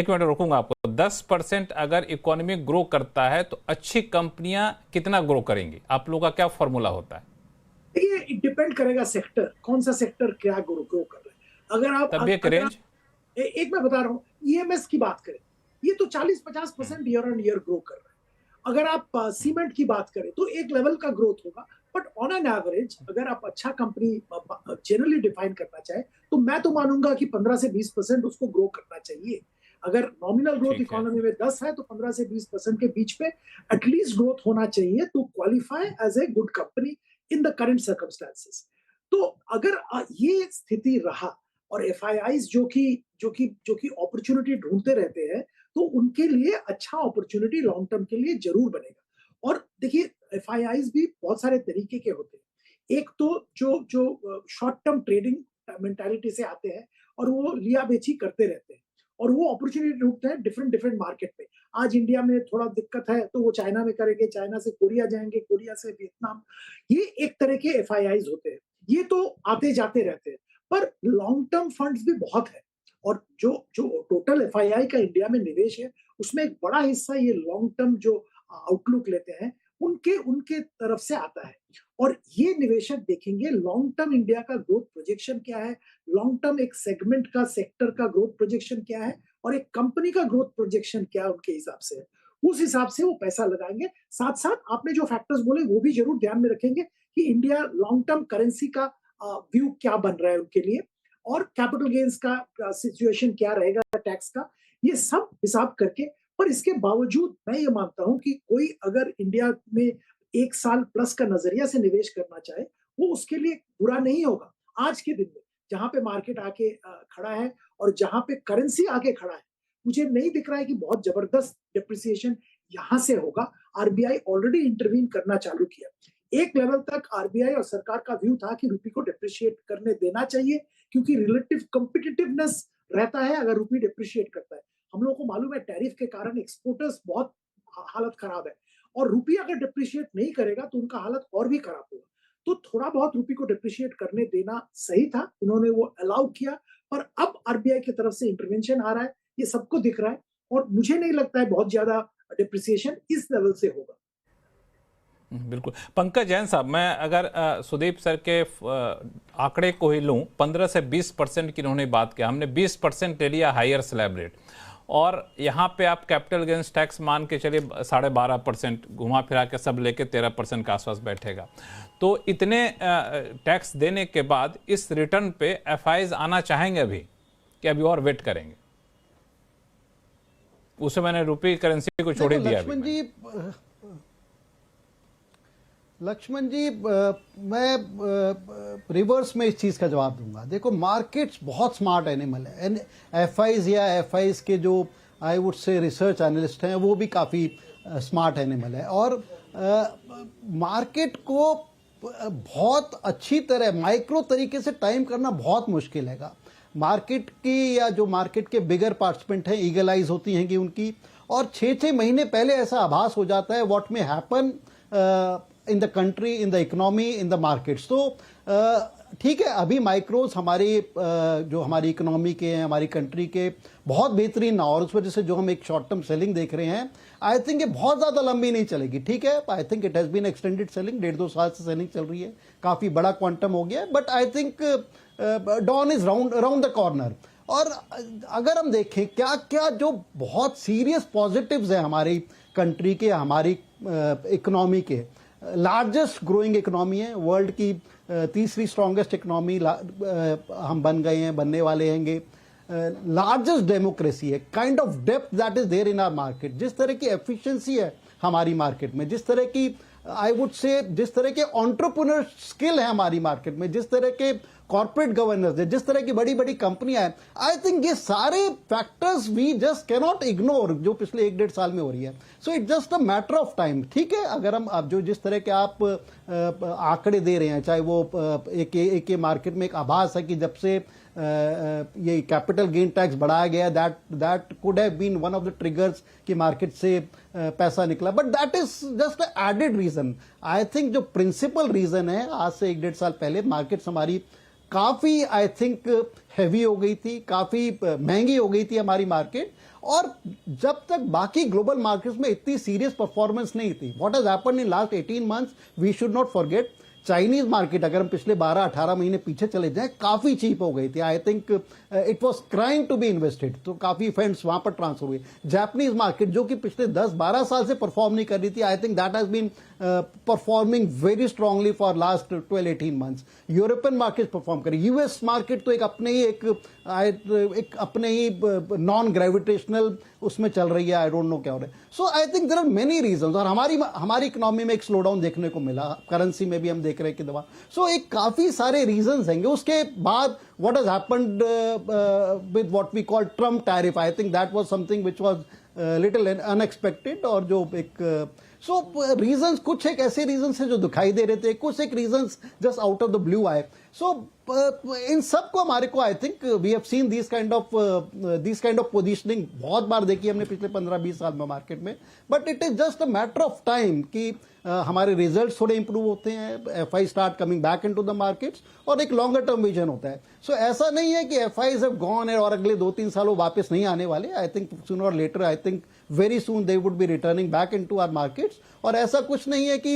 मिनट रोकूंगा आपको। 10% अगर इकोनॉमी ग्रो करता है तो अच्छी कंपनियां कितना ग्रो करेंगी, आप लोगों का क्या फॉर्मूला होता है? ये डिपेंड करेगा सेक्टर, कौन सा सेक्टर क्या ग्रो कर रहा है। अगर आप तब एक रेंज, एक मैं बता रहा हूँ, ईएमएस की बात करें, ये तो 40-50% ईयर ऑन ईयर ग्रो कर रहा है। अगर आप सीमेंट की बात करें तो एक लेवल का ग्रोथ होगा, बट ऑन एन एवरेज अगर आप अच्छा कंपनी जनरली डिफाइन करना चाहे तो मैं तो मानूंगा कि 15 से 20% उसको ग्रो करना चाहिए। अगर नॉमिनल ग्रोथ इकोनॉमी में 10 है तो 15 से 20% के बीच पे एटलीस्ट ग्रोथ होना चाहिए to qualify as a good company in the current circumstances. तो अगर ये स्थिति रहा और एफआईआईज जो कि अपॉर्चुनिटी ढूंढते रहते हैं, तो उनके लिए अच्छा अपॉर्चुनिटी लॉन्ग टर्म के लिए जरूर बनेगा। और देखिए, एफआईआईज भी बहुत सारे तरीके के होते हैं। एक तो जो शॉर्ट टर्म ट्रेडिंग मेंटालिटी से आते हैं और वो लिया बेची करते रहते हैं, और वो अपॉर्चुनिटी ढूंढते हैं डिफरेंट मार्केट में। आज इंडिया में थोड़ा दिक्कत है तो वो चाइना में करेंगे, चाइना से कोरिया जाएंगे, कोरिया से वियतनाम। ये एक तरह के एफआईआईज होते हैं, ये तो आते जाते रहते हैं। पर लॉन्ग टर्म फंड्स भी बहुत है, और जो टोटल एफआईआई का इंडिया में निवेश है उसमें एक बड़ा हिस्सा ये लॉन्ग टर्म जो आउटलुक लेते हैं उनके तरफ से आता है। और ये निवेशक देखेंगे लॉन्ग टर्म इंडिया का ग्रोथ प्रोजेक्शन क्या है, लॉन्ग टर्म एक सेगमेंट का, सेक्टर का ग्रोथ प्रोजेक्शन क्या है, और एक कंपनी का ग्रोथ प्रोजेक्शन क्या उनके हिसाब से है। उस हिसाब से वो पैसा लगाएंगे। साथ साथ आपने जो फैक्टर्स बोले वो भी जरूर ध्यान में रखेंगे कि इंडिया लॉन्ग टर्म करेंसी का व्यू क्या बन रहा है उनके लिए, और कैपिटल गेन्स का सिचुएशन क्या रहेगा, टैक्स का, ये सब हिसाब करके। पर इसके बावजूद मैं ये मानता हूं कि कोई अगर इंडिया में 1 साल प्लस का नजरिया से निवेश करना चाहे वो उसके लिए बुरा नहीं होगा। आज के दिन में जहां पे मार्केट आके खड़ा है और जहां पे करेंसी आके खड़ा है, मुझे नहीं दिख रहा है कि बहुत जबरदस्त डिप्रिसिएशन यहां से होगा। आरबीआई ऑलरेडी इंटरवीन करना चालू किया। एक लेवल तक आरबीआई और सरकार का व्यू था कि रुपी को डिप्रिशिएट करने देना चाहिए, क्योंकि रिलेटिव कॉम्पिटिटिवनेस रहता है अगर रुपी डिप्रिशिएट करता है। हम लोगों को मालूम है टैरिफ के कारण एक्सपोर्टर्स बहुत हालत खराब है, और रुपी अगर डिप्रिशिएट नहीं करेगा तो उनका हालत और भी खराब होगा। तो थोड़ा बहुत रुपी को डिप्रिशिएट करने देना सही था, उन्होंने वो अलाउ किया। और अब आरबीआई की तरफ से इंटरवेंशन आ रहा है, ये सबको दिख रहा है और मुझे नहीं लगता है बहुत ज्यादा डिप्रिसिएशन इस लेवल से होगा। बिल्कुल। पंकज जैन साहब, मैं अगर सुदीप सर के आंकड़े को ही लूं, 15 से 20% की उन्होंने बात किया, हमने 20% ले लिया हायर स्लैब रेट, और यहाँ पे आप कैपिटल गेन्स टैक्स मान के चलिए 12.5%, घुमा फिरा के सब लेके 13% के आसपास बैठेगा। तो इतने टैक्स देने के बाद इस रिटर्न पे एफआईज आना चाहेंगे अभी कि अभी और वेट करेंगे? उसे मैंने रुपये करेंसी को छोड़ ही दिया। लक्ष्मण जी, मैं रिवर्स में इस चीज़ का जवाब दूंगा। देखो, मार्केट्स बहुत स्मार्ट एनिमल है। एफआईज या एफआईज के जो I would say research analyst हैं वो भी काफ़ी स्मार्ट एनिमल है, और मार्केट को बहुत अच्छी तरह माइक्रो तरीके से टाइम करना बहुत मुश्किल है। मार्केट की या जो मार्केट के बिगर पार्टिसिपेंट हैं, ईगल आइज होती हैं कि उनकी, और 6-6 महीने पहले ऐसा आभास हो जाता है what may happen in the country, in the economy, in the markets. तो ठीक है, अभी माइक्रोज हमारी जो हमारी इकोनॉमी के हैं, हमारी कंट्री के बहुत बेहतरीन ना, और उस वजह से जो हम एक शॉर्ट टर्म सेलिंग देख रहे हैं, आई थिंक ये बहुत ज़्यादा लंबी नहीं चलेगी। ठीक है, I think it has been extended selling, 1.5-2 साल से सेलिंग चल रही है, काफ़ी बड़ा क्वांटम हो गया है, but I think dawn is around the corner. और अगर हम देखें क्या क्या जो बहुत सीरियस पॉजिटिव्स हैं हमारी कंट्री के, हमारी इकोनॉमी के, लार्जेस्ट ग्रोइंग इकोनॉमी है, वर्ल्ड की तीसरी स्ट्रॉन्गेस्ट इकोनॉमी हम बन गए हैं, बनने वाले हैंगे, लार्जेस्ट डेमोक्रेसी है, kind of depth that is there in our market, जिस तरह की एफिशिएंसी है हमारी मार्केट में, जिस तरह की आई वुड से जिस तरह के एंटरप्रेन्योर स्किल है हमारी मार्केट में, जिस तरह के कॉर्पोरेट गवर्नेंस है, जिस तरह की बड़ी बड़ी कंपनियां हैं, आई थिंक ये सारे factors we just cannot ignore जो पिछले 1-1.5 साल में हो रही है। So it just a matter of time. ठीक है, अगर हम अब जो जिस तरह के आप आंकड़े दे रहे हैं, चाहे वो एक मार्केट में एक आभास है कि जब से ये कैपिटल गेन टैक्स बढ़ाया गया, that could have been one of the triggers कि मार्केट से पैसा निकला, but that is just added reason. I think जो प्रिंसिपल रीजन है, आज से 1-1.5 साल पहले मार्केट्स हमारी काफी आई थिंक हैवी हो गई थी, काफी महंगी हो गई थी हमारी मार्केट, और जब तक बाकी ग्लोबल मार्केट्स में इतनी सीरियस परफॉर्मेंस नहीं थी, what has happened in last 18 months, we should not forget Chinese market, अगर हम पिछले 12-18 महीने पीछे चले जाएं, काफी चीप हो गई थी। I think it was crying to be invested, तो काफी फंड्स वहां पर ट्रांसफर हुए। जापानीज मार्केट जो कि पिछले 10-12 साल से परफॉर्म नहीं कर रही थी, I think that has been performing very strongly for last 12-18 months. European market perform करी, यूएस मार्केट तो एक अपने ही नॉन ग्रेविटेशनल उसमें चल रही है, आई डोंट नो क्या हो रहा है। So I think there are many reasons, और हमारी इकोनॉमी में एक स्लो डाउन देखने को मिला, करेंसी में भी हम देख रहे हैं कि दवा। सो एक काफी सारे रीजंस हैं। उसके बाद what has happened with what we call Trump tariff, I think that was something which was little unexpected, और जो एक सो रीजंस कुछ एक ऐसे रीजंस है जो दिखाई दे रहे थे, कुछ एक reasons just out of the blue आए। सो इन सबको हमारे को I think we have seen this kind of positioning बहुत बार देखी हमने पिछले 15-20 साल में मार्केट में, but it is just a matter of time कि हमारे रिजल्ट्स थोड़े इंप्रूव होते हैं, FI start coming back into the markets, और एक लॉन्गर टर्म विजन होता है। सो ऐसा नहीं है कि एफआईज हैव गॉन है और अगले 2-3 सालों वापस नहीं आने वाले। I think sooner or later, I think very soon they would be returning back into our markets, और ऐसा कुछ नहीं है कि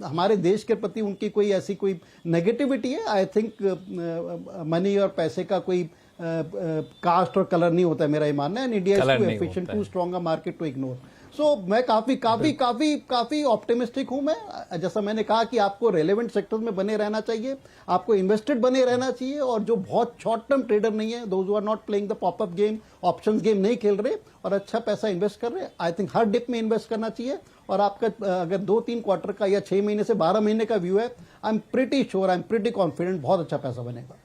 हमारे देश के प्रति उनकी कोई ऐसी कोई नेगेटिविटी है। आई थिंक मनी और पैसे का कोई कास्ट और कलर नहीं होता है, मेरा ये मानना है। And India is too efficient, too strong market to ignore. So मैं काफी ऑप्टिमिस्टिक हूं। मैं जैसा मैंने कहा कि आपको रेलेवेंट सेक्टर्स में बने रहना चाहिए, आपको इन्वेस्टेड बने रहना चाहिए, और जो बहुत शॉर्ट टर्म ट्रेडर नहीं है, those who are not playing the popup game, options game नहीं खेल रहे और अच्छा पैसा इन्वेस्ट कर रहे हैं, आई थिंक हर डिप में इन्वेस्ट करना चाहिए। और आपका अगर 2-3 क्वार्टर का या 6 महीने से 12 महीने का व्यू है, I am pretty sure, I am pretty confident बहुत अच्छा पैसा बनेगा।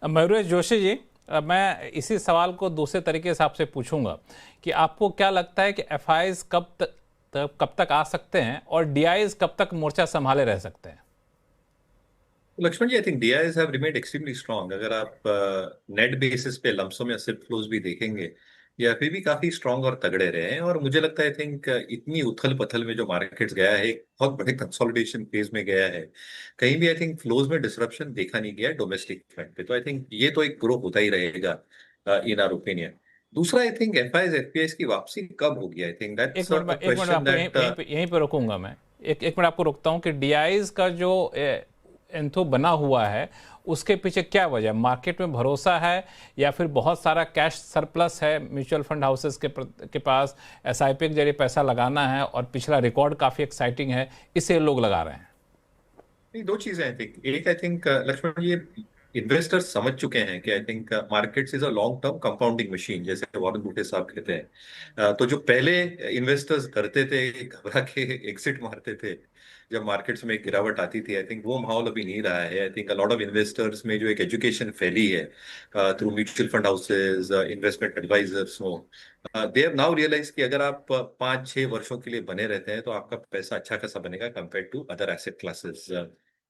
मयूरेश जोशी जी, मैं इसी सवाल को दूसरे तरीके से आपसे पूछूंगा कि आपको क्या लगता है कि एफआईज कब तक आ सकते हैं और डीआईज कब तक मोर्चा संभाले रह सकते हैं? Laxman ji, I think DIIs have remained extremely strong. अगर आप नेट बेसिस पे लमसम या सिप फ्लोज भी देखेंगे ये अभी भी काफी स्ट्रांग और तगड़े रहे हैं, और मुझे लगता है आई थिंक इतनी उथल पथल में जो मार्केट्स गया है, एक बहुत बड़े कंसोलिडेशन फेज में गया है, कहीं भी आई थिंक फ्लोज में डिसरप्शन देखा नहीं गया डोमेस्टिक फ्रंट पे। तो आई थिंक ये तो एक ग्रो होता ही रहेगा इन आवर ओपिनियन। दूसरा, आई थिंक एफआईज एफपीआईज की वापसी कब होगी, आई थिंक दैट्स अ एक मिनट में क्वेश्चन आपको दैट यहीं पे रोकूंगा मैं। एक मिनट आपको रोकता हूँ कि डीआईज का जो एंथो बना हुआ है उसके पीछे क्या वजह है? मार्केट में भरोसा है या फिर बहुत सारा कैश सरप्लस है म्यूचुअल फंड हाउसेस के पास, एसआईपी के जरिए पैसा लगाना है और पिछला रिकॉर्ड काफ़ी एक्साइटिंग है, इससे लोग लगा रहे हैं? दो चीजें आई थिंक। एक, आई थिंक लक्ष्मण, ये इन्वेस्टर्स समझ चुके हैं कि आई think markets is a long term compounding machine, जैसे वॉरेन बुफेट साहब कहते हैं। तो जो पहले इन्वेस्टर्स करते थे, घबरा के एग्जिट मारते थे जब मार्केट्स में एक गिरावट आती थी, आई थिंक वो माहौल अभी नहीं रहा है। I think a lot of investors में जो एक एजुकेशन फैली है through mutual fund houses, investment advisers हो, दे हैव नाउ रियलाइज कि अगर आप 5-6 वर्षों के लिए बने रहते हैं तो आपका पैसा अच्छा खासा बनेगा compare to other asset classes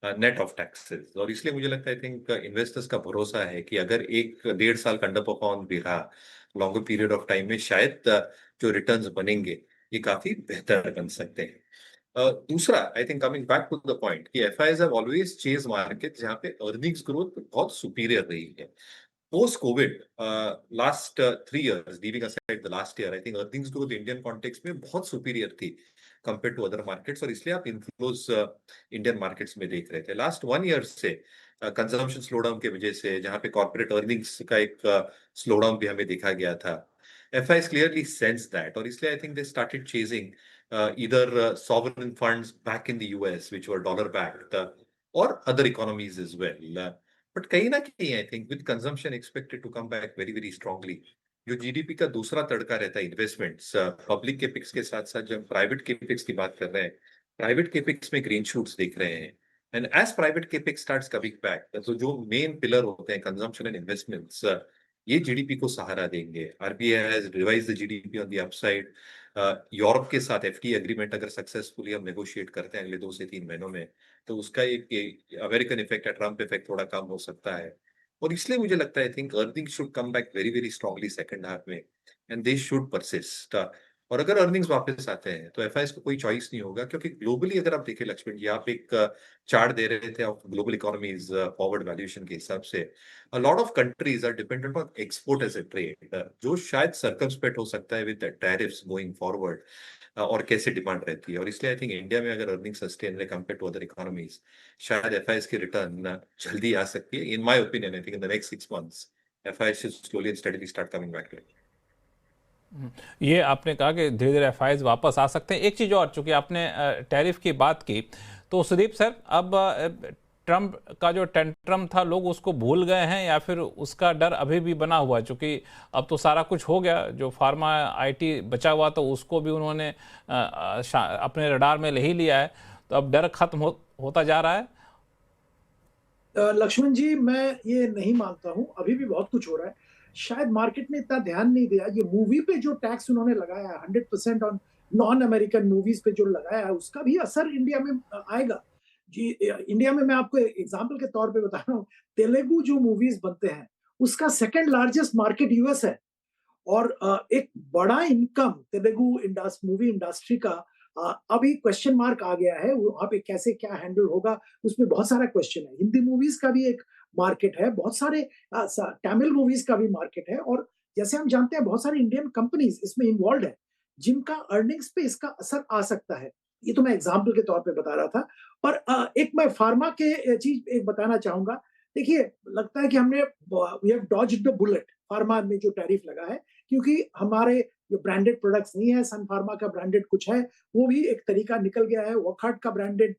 net of taxes. और इसलिए मुझे लगता है आई थिंक इन्वेस्टर्स का भरोसा है कि अगर 1-1.5 साल का अंडर परफॉर्म भी रहा लॉन्गर पीरियड ऑफ टाइम में, शायद जो रिटर्न्स बनेंगे ये काफी बेहतर बन सकते हैं। दूसरा, I think coming back to the point कि FIIs have always chase market जहां पे अर्निंग्स ग्रोथ बहुत सुपीरियर रही है। Post COVID, last 3 years, leaving aside the last year, I think earnings growth Indian context में बहुत सुपीरियर थी compare to other markets, और इसलिए आप इन्फ्लोज इंडियन मार्केट्स में देख रहे थे। लास्ट 1 ईयर से कंजम्पशन स्लोडाउन की वजह से, जहां पे कॉर्पोरेट अर्निंग्स का एक स्लोडाउन भी हमें देखा गया था, एफआईज क्लियरली सेंस दैट, और इसलिए I think they started chasing either sovereign funds back in the US, which were dollar backed, or other economies as well. But कहीं ना कहीं I think with consumption expected to come back very very strongly, जो GDP का दूसरा तड़का रहता है investments, public केपिक्स के साथ साथ जब प्राइवेट केपिक्स की बात कर रहे हैं, प्राइवेट केपिक्स में ग्रीन शूट्स देख रहे हैं। And as private capex starts coming back, तो जो मेन पिलर होते हैं कंजम्पशन एंड इन्वेस्टमेंट्स, ये जीडीपी को सहारा देंगे। RBI has revised the GDP on the upside. Europe के साथ एफटीए एग्रीमेंट अगर सक्सेसफुली हम नेगोशिएट करते हैं अगले 2 से 3 महीनों में, तो उसका एक अमेरिकन इफेक्ट या ट्रम्प इफेक्ट थोड़ा कम हो सकता है। और इसलिए मुझे लगता है I think earning should come back very very strongly second half में, एंड दे शुड परसिस्ट। और अगर अर्निंग्स वापस आते हैं तो एफआईएस को कोई चॉइस नहीं होगा, क्योंकि ग्लोबली अगर आप देखें लक्ष्मण जी, आप एक चार्ट दे रहे थे of global economies forward valuation के हिसाब से, a lot of countries are dependent on export as a trade, जो शायद सर्कमस्पेक्ट हो सकता है विद टैरिफ्स गोइंग फॉरवर्ड, और कैसे डिमांड रहती है। और इसलिए आई थिंक इंडिया में अगर अर्निंग सस्टेन रहे कंपेयर टू अदर इकोनॉमीज, शायद एफआईएस की रिटर्न जल्दी आ सकती है। In my opinion, I think in the next 6 months FIS should slowly and steadily start coming back. ये आपने कहा कि धीरे धीरे एफआईज वापस आ सकते हैं। एक चीज़ और, चूंकि आपने टैरिफ की बात की, तो सुदीप सर, अब ट्रम्प का जो टेंट्रम था लोग उसको भूल गए हैं या फिर उसका डर अभी भी बना हुआ है? चूंकि अब तो सारा कुछ हो गया, जो फार्मा आईटी बचा हुआ तो उसको भी उन्होंने अपने रडार में ले ही लिया है, तो अब डर खत्म होता जा रहा है। लक्ष्मण जी, मैं ये नहीं मानता हूं, अभी भी बहुत कुछ हो रहा है। शायद मार्केट ने इतना ध्यान नहीं दिया। ये मूवी पे जो टैक्स उन्होंने लगाया है 100% ऑन नॉन अमेरिकन मूवीज पे जो लगाया है, उसका भी असर इंडिया में आएगा जी। इंडिया में मैं आपको एग्जांपल के तौर पे बता रहा हूँ, तेलुगु जो मूवीज बनते हैं उसका सेकंड लार्जेस्ट मार्केट यूएस है, और एक बड़ा इनकम तेलुगु मूवी इंडस्ट्री का अभी क्वेश्चन मार्क आ गया है। वहां पे कैसे क्या हैंडल होगा, उसमें बहुत सारा क्वेश्चन है। हिंदी मूवीज का भी एक मार्केट है, बहुत सारे तमिल मूवीज का भी मार्केट है, और जैसे हम जानते हैं बहुत सारी इंडियन कंपनीज इसमें इन्वॉल्व है, जिनका अर्निंग्स पे इसका असर आ सकता है। ये तो मैं एग्जाम्पल के तौर पे बता रहा था। पर एक मैं फार्मा के चीज एक बताना चाहूंगा। देखिए, लगता है कि हमने we have dodged the bullet pharma में जो टैरिफ लगा है, क्योंकि हमारे जो ब्रांडेड प्रोडक्ट्स नहीं है, सन फार्मा का ब्रांडेड कुछ है, वो भी एक तरीका निकल गया है। वॉकहार्ट का ब्रांडेड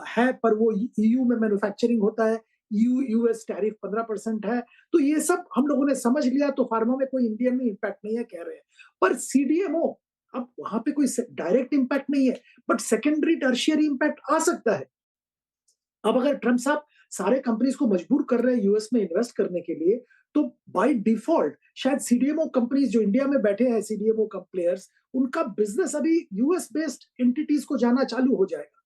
है, पर वो ईयू में मैन्युफैक्चरिंग होता है, यूएस टैरिफ 15% है। तो ये सब हम लोगों ने समझ लिया, तो फार्मा में कोई इंडियन में इम्पैक्ट नहीं है कह रहे हैं। पर सीडीएमओ, अब वहां पे कोई डायरेक्ट इम्पैक्ट नहीं है, बट सेकेंडरी टर्शियरी इम्पैक्ट आ सकता है। अब अगर ट्रम्प साहब सारे कंपनीज को मजबूर कर रहे हैं यूएस में इन्वेस्ट करने के लिए, तो बाय डिफॉल्ट शायद सीडीएमओ कंपनीज जो इंडिया में बैठे हैं, सीडीएमओ प्लेयर्स, उनका बिजनेस अभी यूएस बेस्ड एंटिटीज को जाना चालू हो जाएगा।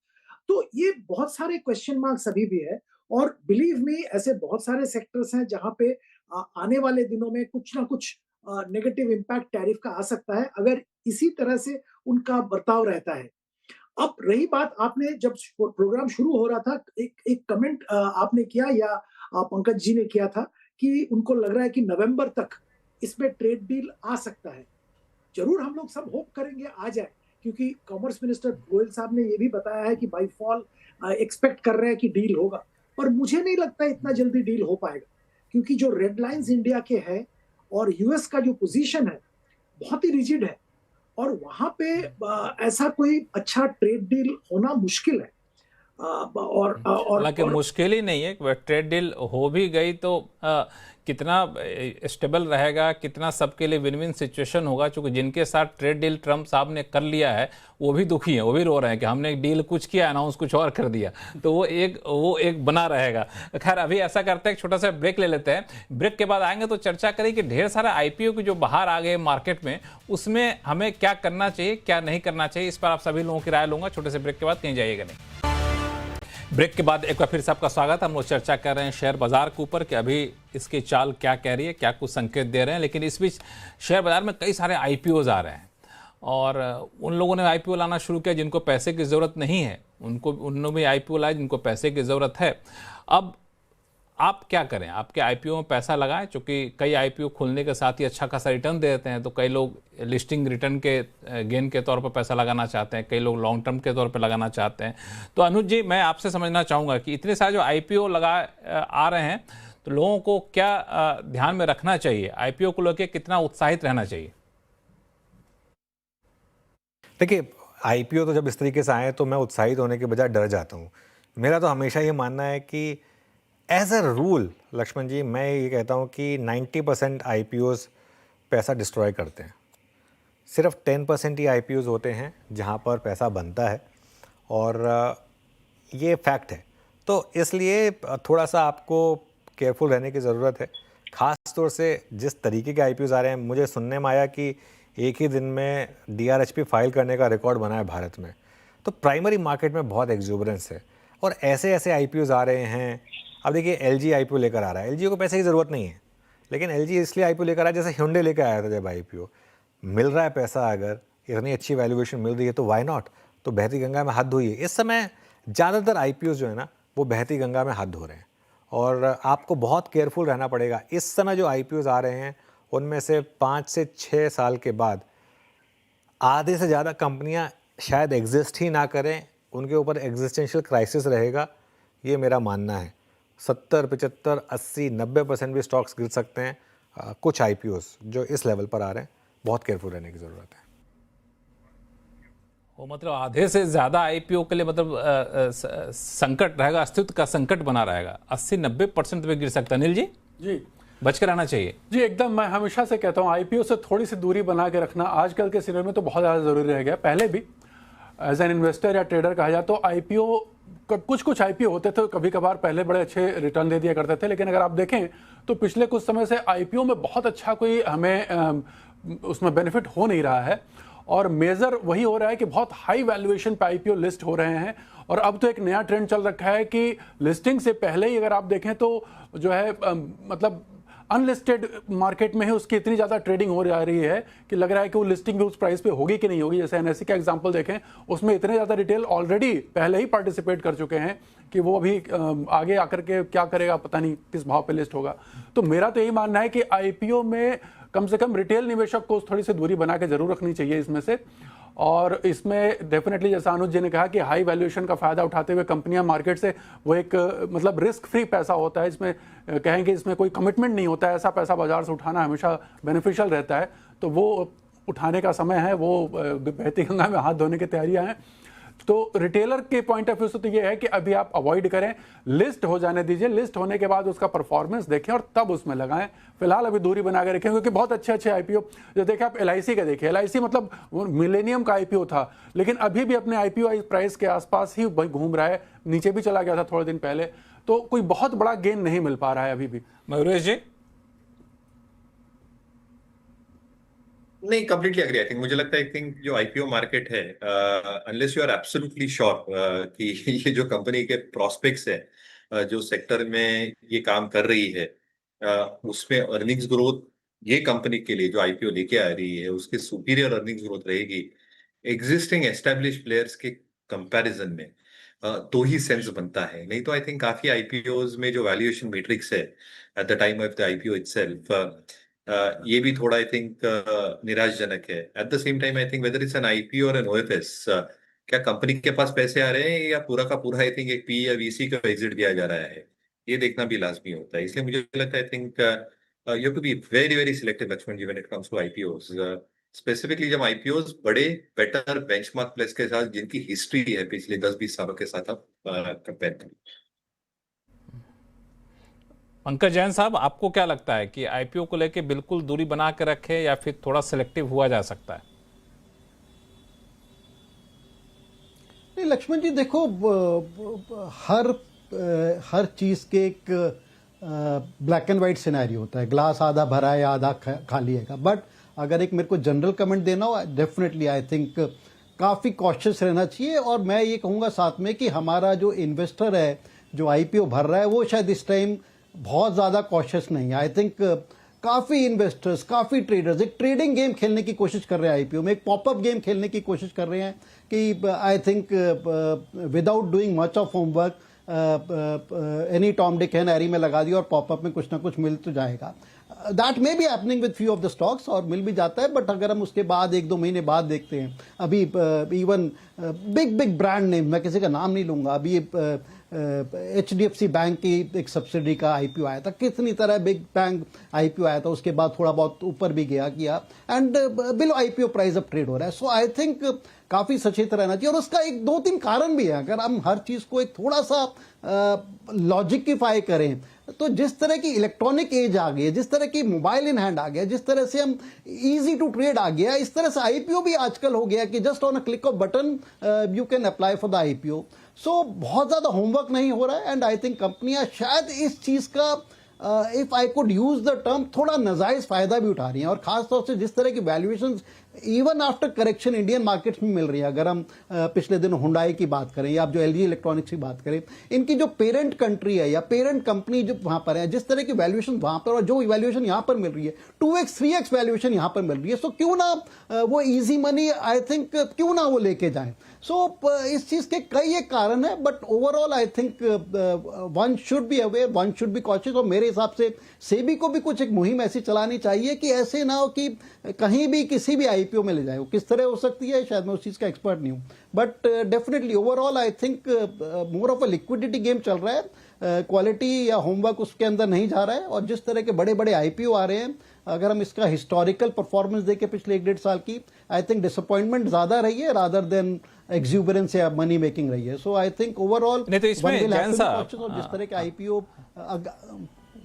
तो ये बहुत सारे क्वेश्चन मार्क्स अभी भी है, और बिलीव मी, ऐसे बहुत सारे सेक्टर्स हैं जहां पे आने वाले दिनों में कुछ ना कुछ नेगेटिव इम्पैक्ट टैरिफ का आ सकता है अगर इसी तरह से उनका बर्ताव रहता है। अब रही बात, आपने जब प्रोग्राम शुरू हो रहा था एक एक कमेंट आपने किया या पंकज जी ने किया था कि उनको लग रहा है कि नवंबर तक इसमें ट्रेड डील आ सकता है। जरूर हम लोग सब होप करेंगे आ जाए, क्योंकि कॉमर्स मिनिस्टर गोयल साहब ने ये भी बताया है कि बाई फॉल एक्सपेक्ट कर रहे हैं कि डील होगा। पर मुझे नहीं लगता इतना जल्दी डील हो पाएगा, क्योंकि जो रेड लाइंस इंडिया के हैं और यूएस का जो पोजीशन है बहुत ही रिजिड है, और वहां पे ऐसा कोई अच्छा ट्रेड डील होना मुश्किल है। और हालांकि मुश्किल ही नहीं है, ट्रेड डील हो भी गई तो कितना स्टेबल रहेगा, कितना सबके लिए विन विन सिचुएशन होगा। क्योंकि जिनके साथ ट्रेड डील ट्रम्प साहब ने कर लिया है वो भी दुखी हैं, वो भी रो रहे हैं कि हमने एक डील कुछ किया, अनाउंस कुछ और कर दिया, तो वो एक बना रहेगा। खैर अभी ऐसा करते हैं, एक छोटा सा ब्रेक ले लेते हैं। ब्रेक के बाद आएंगे तो चर्चा करें कि ढेर सारा आईपीओ की जो बाहर आ गए मार्केट में, उसमें हमें क्या करना चाहिए, क्या नहीं करना चाहिए, इस पर आप सभी लोगों की राय लूंगा। छोटे से ब्रेक के बाद कहीं जाइएगा नहीं। ब्रेक के बाद एक बार फिर से आपका स्वागत। हम लोग चर्चा कर रहे हैं शेयर बाजार के ऊपर कि अभी इसकी चाल क्या कह रही है, क्या कुछ संकेत दे रहे हैं। लेकिन इस बीच शेयर बाजार में कई सारे आईपीओज आ रहे हैं और उन लोगों ने आईपीओ लाना शुरू किया जिनको पैसे की ज़रूरत नहीं है, उन्होंने भी आईपीओ लाए जिनको पैसे की ज़रूरत है। अब आप क्या करें, आपके आईपीओ में पैसा लगाएं, क्योंकि कई आईपीओ खुलने के साथ ही अच्छा खासा रिटर्न दे देते हैं। तो कई लोग लिस्टिंग रिटर्न के गेन के तौर पर पैसा लगाना चाहते हैं, कई लोग लॉन्ग टर्म के तौर पर लगाना चाहते हैं। तो अनुज जी, मैं आपसे समझना चाहूँगा कि इतने सारे जो आईपीओ आ रहे हैं तो लोगों को क्या ध्यान में रखना चाहिए, आईपीओ को लेकर कितना उत्साहित रहना चाहिए? देखिए, आईपीओ तो जब इस तरीके से आए तो मैं उत्साहित होने के बजाय डर जाता हूँ। मेरा तो हमेशा ये मानना है कि एज अ रूल लक्ष्मण जी, मैं ये कहता हूँ कि 90% आईपीओज पैसा डिस्ट्रॉय करते हैं। सिर्फ 10% ही आईपीओज होते हैं जहाँ पर पैसा बनता है, और ये फैक्ट है। तो इसलिए थोड़ा सा आपको केयरफुल रहने की ज़रूरत है। ख़ास तौर से जिस तरीके के आईपीओज आ रहे हैं, मुझे सुनने में आया कि एक ही दिन में डीआरएचपी फाइल करने का रिकॉर्ड बना है भारत में। तो प्राइमरी मार्केट में बहुत एक्सूबरेंस है और ऐसे ऐसे आईपीओज आ रहे हैं। अब देखिए, एलजी आईपीओ लेकर आ रहा है। एलजी को पैसे की ज़रूरत नहीं है, लेकिन एलजी इसलिए आईपीओ लेकर आया जैसे hyundai लेकर आया था। जब आईपीओ मिल रहा है पैसा, अगर इतनी अच्छी वैल्यूएशन मिल रही है तो व्हाई नॉट, तो बहती गंगा में हाथ धोइए। इस समय ज़्यादातर आईपीओ जो है ना, वो बहती गंगा में हाथ धो रहे हैं और आपको बहुत केयरफुल रहना पड़ेगा। इस समय जो आईपीओज आ रहे हैं उनमें से 5 से 6 साल के बाद आधे से ज़्यादा कंपनियां शायद एग्जिस्ट ही ना करें, उनके ऊपर एग्जिस्टेंशियल क्राइसिस रहेगा, ये मेरा मानना है। 70, 75, 80, 90% भी स्टॉक्स गिर सकते हैं। कुछ आईपीओज जो इस लेवल पर आ रहे हैं, बहुत केयरफुल रहने की ज़रूरत है। वो मतलब आधे से ज़्यादा आईपीओ के लिए मतलब संकट रहेगा, अस्तित्व का संकट बना रहेगा। 80-90% पे गिर सकता है। अनिल जी, बच कर रहना चाहिए जी। एकदम, मैं हमेशा से कहता हूँ आईपीओ से थोड़ी सी दूरी बना के रखना आजकल के सिनेरियो में तो बहुत ज़्यादा ज़रूरी रह गया। पहले भी एज एन इन्वेस्टर या ट्रेडर कहा जाए तो आईपीओ, कुछ आईपीओ होते थे कभी कभार, पहले बड़े अच्छे रिटर्न दे दिया करते थे। लेकिन अगर आप देखें तो पिछले कुछ समय से आईपीओ में बहुत अच्छा कोई हमें उसमें बेनिफिट हो नहीं रहा है, और मेजर वही हो रहा है कि बहुत हाई वैल्यूएशन पे आईपीओ लिस्ट हो रहे हैं। और अब तो एक नया ट्रेंड चल रखा है कि लिस्टिंग से पहले ही अगर आप देखें तो जो है मतलब अनलिस्टेड मार्केट में है उसकी इतनी ज़्यादा ट्रेडिंग हो जा रही है कि लग रहा है कि वो लिस्टिंग भी उस प्राइस पे होगी कि नहीं होगी। जैसे एनएससी का एग्जांपल देखें, उसमें इतने ज़्यादा रिटेल ऑलरेडी पहले ही पार्टिसिपेट कर चुके हैं कि वो अभी आगे आकर के क्या करेगा पता नहीं, किस भाव पे लिस्ट होगा। तो मेरा तो यही मानना है कि आईपीओ में कम से कम रिटेल निवेशक को थोड़ी सी दूरी बना के जरूर रखनी चाहिए इसमें से। और इसमें डेफिनेटली जैसा अनुज जी ने कहा कि हाई वैल्यूएशन का फायदा उठाते हुए कंपनियां मार्केट से, वो एक मतलब रिस्क फ्री पैसा होता है, इसमें कहेंगे इसमें कोई कमिटमेंट नहीं होता है, ऐसा पैसा बाजार से उठाना हमेशा बेनिफिशियल रहता है। तो वो उठाने का समय है, वो बहती गंगा में हाथ धोने की तैयारियां हैं। तो रिटेलर के पॉइंट ऑफ व्यू से तो ये है कि अभी आप अवॉइड करें, लिस्ट हो जाने दीजिए, लिस्ट होने के बाद उसका परफॉर्मेंस देखें और तब उसमें लगाएं। फिलहाल अभी दूरी बना के रखें, क्योंकि बहुत अच्छे आईपीओ जो देखें आप, एलआईसी का देखिए, एलआईसी मतलब मिलेनियम का आईपीओ था, लेकिन अभी भी अपने आईपीओ प्राइस के आसपास ही घूम रहा है, नीचे भी चला गया था थोड़े दिन पहले। तो कोई बहुत बड़ा गेन नहीं मिल पा रहा है अभी भी। मयूरेश जी? नहीं, कंप्लीटली एग्री। आई थिंक, मुझे लगता है आई थिंक जो आईपीओ मार्केट है, unless you are absolutely sure कि ये जो कंपनी के प्रोस्पेक्ट्स है, जो सेक्टर में ये काम कर रही है, उसमें अर्निंग्स ग्रोथ ये कंपनी के लिए जो आईपीओ लेके आ रही है उसके सुपीरियर अर्निंग्स ग्रोथ रहेगी एग्जिस्टिंग एस्टेब्लिश प्लेयर्स के कंपैरिजन में, तो ही सेंस बनता है। नहीं तो आई थिंक काफी आईपीओज में जो वैल्यूएशन मैट्रिक्स है at the time of the IPO itself, ये भी थोड़ा आई थिंक निराशजनक है। At the same time I think whether it's an IPO और एन ओएफएस, क्या कंपनी के पास पैसे आ रहे हैं या पूरा का पूरा आई थिंक एक पी या वीसी का एग्जिट दिया जा रहा है, ये देखना भी लाजमी होता है। इसलिए मुझे लगता है I think you have to be very very selective Lakshman ji when it comes to IPOs, specifically जब आईपीओज बड़े बेटर बेंचमार्क प्लेस के साथ जिनकी हिस्ट्री है पिछले 10-20 सालों के साथ आप कंपेयर करें। पंकज जैन साहब, आपको क्या लगता है कि आईपीओ को लेके बिल्कुल दूरी बना के रखे या फिर थोड़ा सिलेक्टिव हुआ जा सकता है? नहीं लक्ष्मण जी देखो, हर चीज के एक ब्लैक एंड व्हाइट सिनेरियो होता है, ग्लास आधा भरा है आधा खाली है। बट अगर एक मेरे को जनरल कमेंट देना हो, डेफिनेटली आई थिंक काफी कॉशियस रहना चाहिए। और मैं ये कहूंगा साथ में कि हमारा जो इन्वेस्टर है जो आईपीओ भर रहा है वो शायद इस टाइम बहुत ज्यादा कॉशियस नहीं है। आई थिंक काफी इन्वेस्टर्स, काफी ट्रेडर्स एक ट्रेडिंग गेम खेलने की कोशिश कर रहे हैं आईपीओ में, एक पॉपअप गेम खेलने की कोशिश कर रहे हैं कि I think without doing much of homework any Tom Dick and Harry में लगा दिया और पॉपअप में कुछ ना कुछ मिल तो जाएगा। That may be happening with few of the stocks, और मिल भी जाता है। बट अगर हम उसके बाद 1-2 महीने बाद देखते हैं, अभी even big big brand name, मैं किसी का नाम नहीं लूंगा, अभी HDFC बैंक की एक सब्सिडी का आईपीओ आया था, कितनी तरह बिग बैंक आईपीओ आया था, उसके बाद थोड़ा बहुत ऊपर भी गया किया एंड बिलो आईपीओ प्राइस अब ट्रेड हो रहा है। सो आई थिंक काफी सचेत रहना चाहिए। और उसका एक 2-3 कारण भी है। अगर हम हर चीज को एक थोड़ा सा लॉजिकिफाई करें तो जिस तरह की इलेक्ट्रॉनिक एज आ गई है, जिस तरह की मोबाइल इन हैंड आ गया, जिस तरह से हम इजी टू ट्रेड आ गया, इस तरह से आईपीओ भी आजकल हो गया कि just on a click of button you can apply for the IPO. So बहुत ज्यादा होमवर्क नहीं हो रहा है एंड आई थिंक कंपनियां शायद इस चीज का if I could use the term थोड़ा नाजायज फायदा भी उठा रही हैं। और खासतौर से जिस तरह की valuations even after correction Indian markets में मिल रही है, अगर हम पिछले दिन हुंडई की बात करें या आप जो एलजी इलेक्ट्रॉनिक्स की बात करें, इनकी जो पेरेंट कंट्री है या पेरेंट कंपनी जो वहां पर है, जिस तरह की वैल्यूएशन वहां पर और जो वैल्यूएशन यहां पर मिल रही है, 2x 3x वैल्यूएशन यहां पर मिल रही है। सो क्यों ना वो इजी मनी आई थिंक क्यों ना वो लेके जाएं। सो इस चीज के कई एक कारण है, but overall I think one should be aware, one should be cautious. और मेरे हिसाब से सेबी को भी कुछ एक मुहिम ऐसी चलानी चाहिए कि ऐसे ना हो कि कहीं भी किसी भी आईपीओ में ले जाए। वो किस तरह हो सकती है शायद मैं उस चीज का एक्सपर्ट नहीं हूं, but definitely overall I think more of a liquidity game चल रहा है। क्वालिटी या होमवर्क उसके अंदर नहीं जा रहा है। और जिस तरह के बड़े बड़े आईपीओ आ रहे हैं, अगर हम इसका हिस्टोरिकल परफॉर्मेंस देखें पिछले 1-1.5 साल की, आई थिंक डिसअपॉइंटमेंट ज्यादा रही है रादर देन एक्सुबरेंस या मनी मेकिंग रही है। सो आई थिंक ओवरऑल नहीं तो इसमें जैन साहब, जिस तरह के आईपीओ,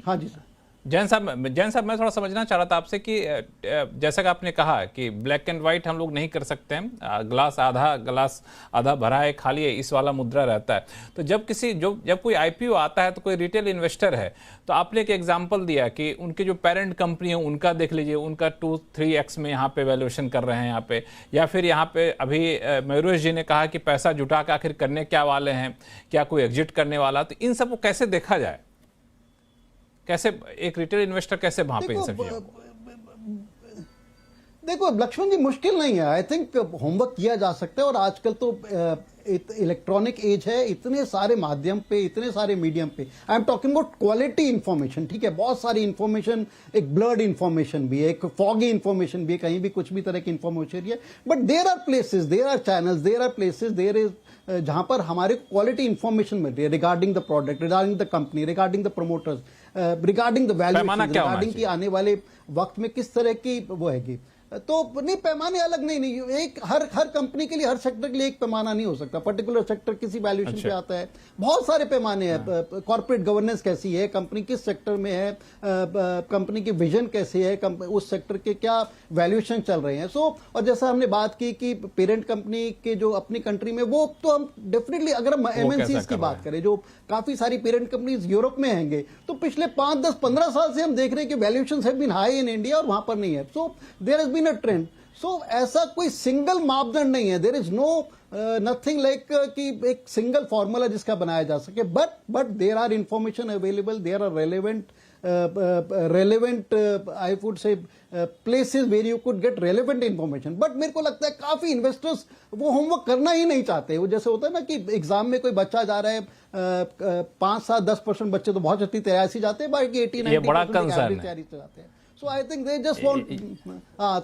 हाँ जी सर। जैन साहब मैं थोड़ा समझना चाह रहा था आपसे कि जैसा कि आपने कहा कि ब्लैक एंड व्हाइट हम लोग नहीं कर सकते हैं, ग्लास आधा भरा है खाली है, इस वाला मुद्रा रहता है। तो जब कोई आईपीओ आता है तो कोई रिटेल इन्वेस्टर है, तो आपने एक एग्जांपल दिया कि उनके जो पेरेंट कंपनी है उनका देख लीजिए, उनका 2-3x में यहाँ पे वैल्यूएशन कर रहे हैं यहाँ पे, या फिर यहाँ पे अभी मयूरेश जी ने कहा कि पैसा जुटा के आखिर करने क्या वाले हैं, क्या कोई एग्जिट करने वाला, तो इन सबको कैसे देखा जाए, कैसे एक रिटेल इन्वेस्टर कैसे वहां पे इन सब चीजों को? देखो लक्ष्मण जी, मुश्किल नहीं है। आई थिंक होमवर्क किया जा सकता है। और आजकल तो इलेक्ट्रॉनिक एज है, इतने सारे माध्यम पे, इतने सारे मीडियम पे, I am talking about quality information, ठीक है, बहुत सारी इंफॉर्मेशन, एक ब्लर्ड इंफॉर्मेशन भी है, एक फॉगी इंफॉर्मेशन भी है, कहीं भी कुछ भी तरह की इंफॉर्मेशन है। But there are places, there are channels, there are places, there is जहां पर हमारे क्वालिटी इंफॉर्मेशन मिल रही है regarding the product, regarding the company, regarding the promoters, regarding the value, regarding की आने वाले वक्त में किस तरह की वो हैगी। तो नहीं, पैमाने अलग नहीं, एक हर कंपनी के लिए, हर सेक्टर के लिए एक पैमाना नहीं हो सकता। पर्टिकुलर सेक्टर किसी वैल्यूएशन पे आता है, बहुत सारे पैमाने हैं। कॉर्पोरेट गवर्नेंस कैसी है, कंपनी किस सेक्टर में है, कंपनी की विजन कैसी है, उस सेक्टर के क्या वैल्यूएशन चल रहे हैं। सो और जैसा हमने बात की कि पेरेंट कंपनी के जो अपनी कंट्री में, वो तो हम डेफिनेटली, अगर हम एमएनसीज की बात करें, जो काफी सारी पेरेंट कंपनीज यूरोप में हैंगे, तो पिछले 5, 10, 15 साल से हम देख रहे हैं कि valuations have been high in India और वहां पर नहीं है। So there has been a trend. So ऐसा कोई सिंगल मापदंड नहीं है, there is no nothing like कि एक सिंगल फॉर्मूला जिसका बनाया जा सके। But there are information available, there are relevant relevant, I would say, places where you could get relevant information. But मेरे को लगता है काफी इन्वेस्टर्स वो होमवर्क करना ही नहीं चाहते. वो जैसे होता है ना कि एग्जाम में कोई बच्चा जा रहा है, 5-7-10% बच्चे तो बहुत अच्छी तैयारी से जाते हैं, बाकी 80-90% ये बड़ा कंसर्न है. तैयारी से जाते हैं. So I think they just want,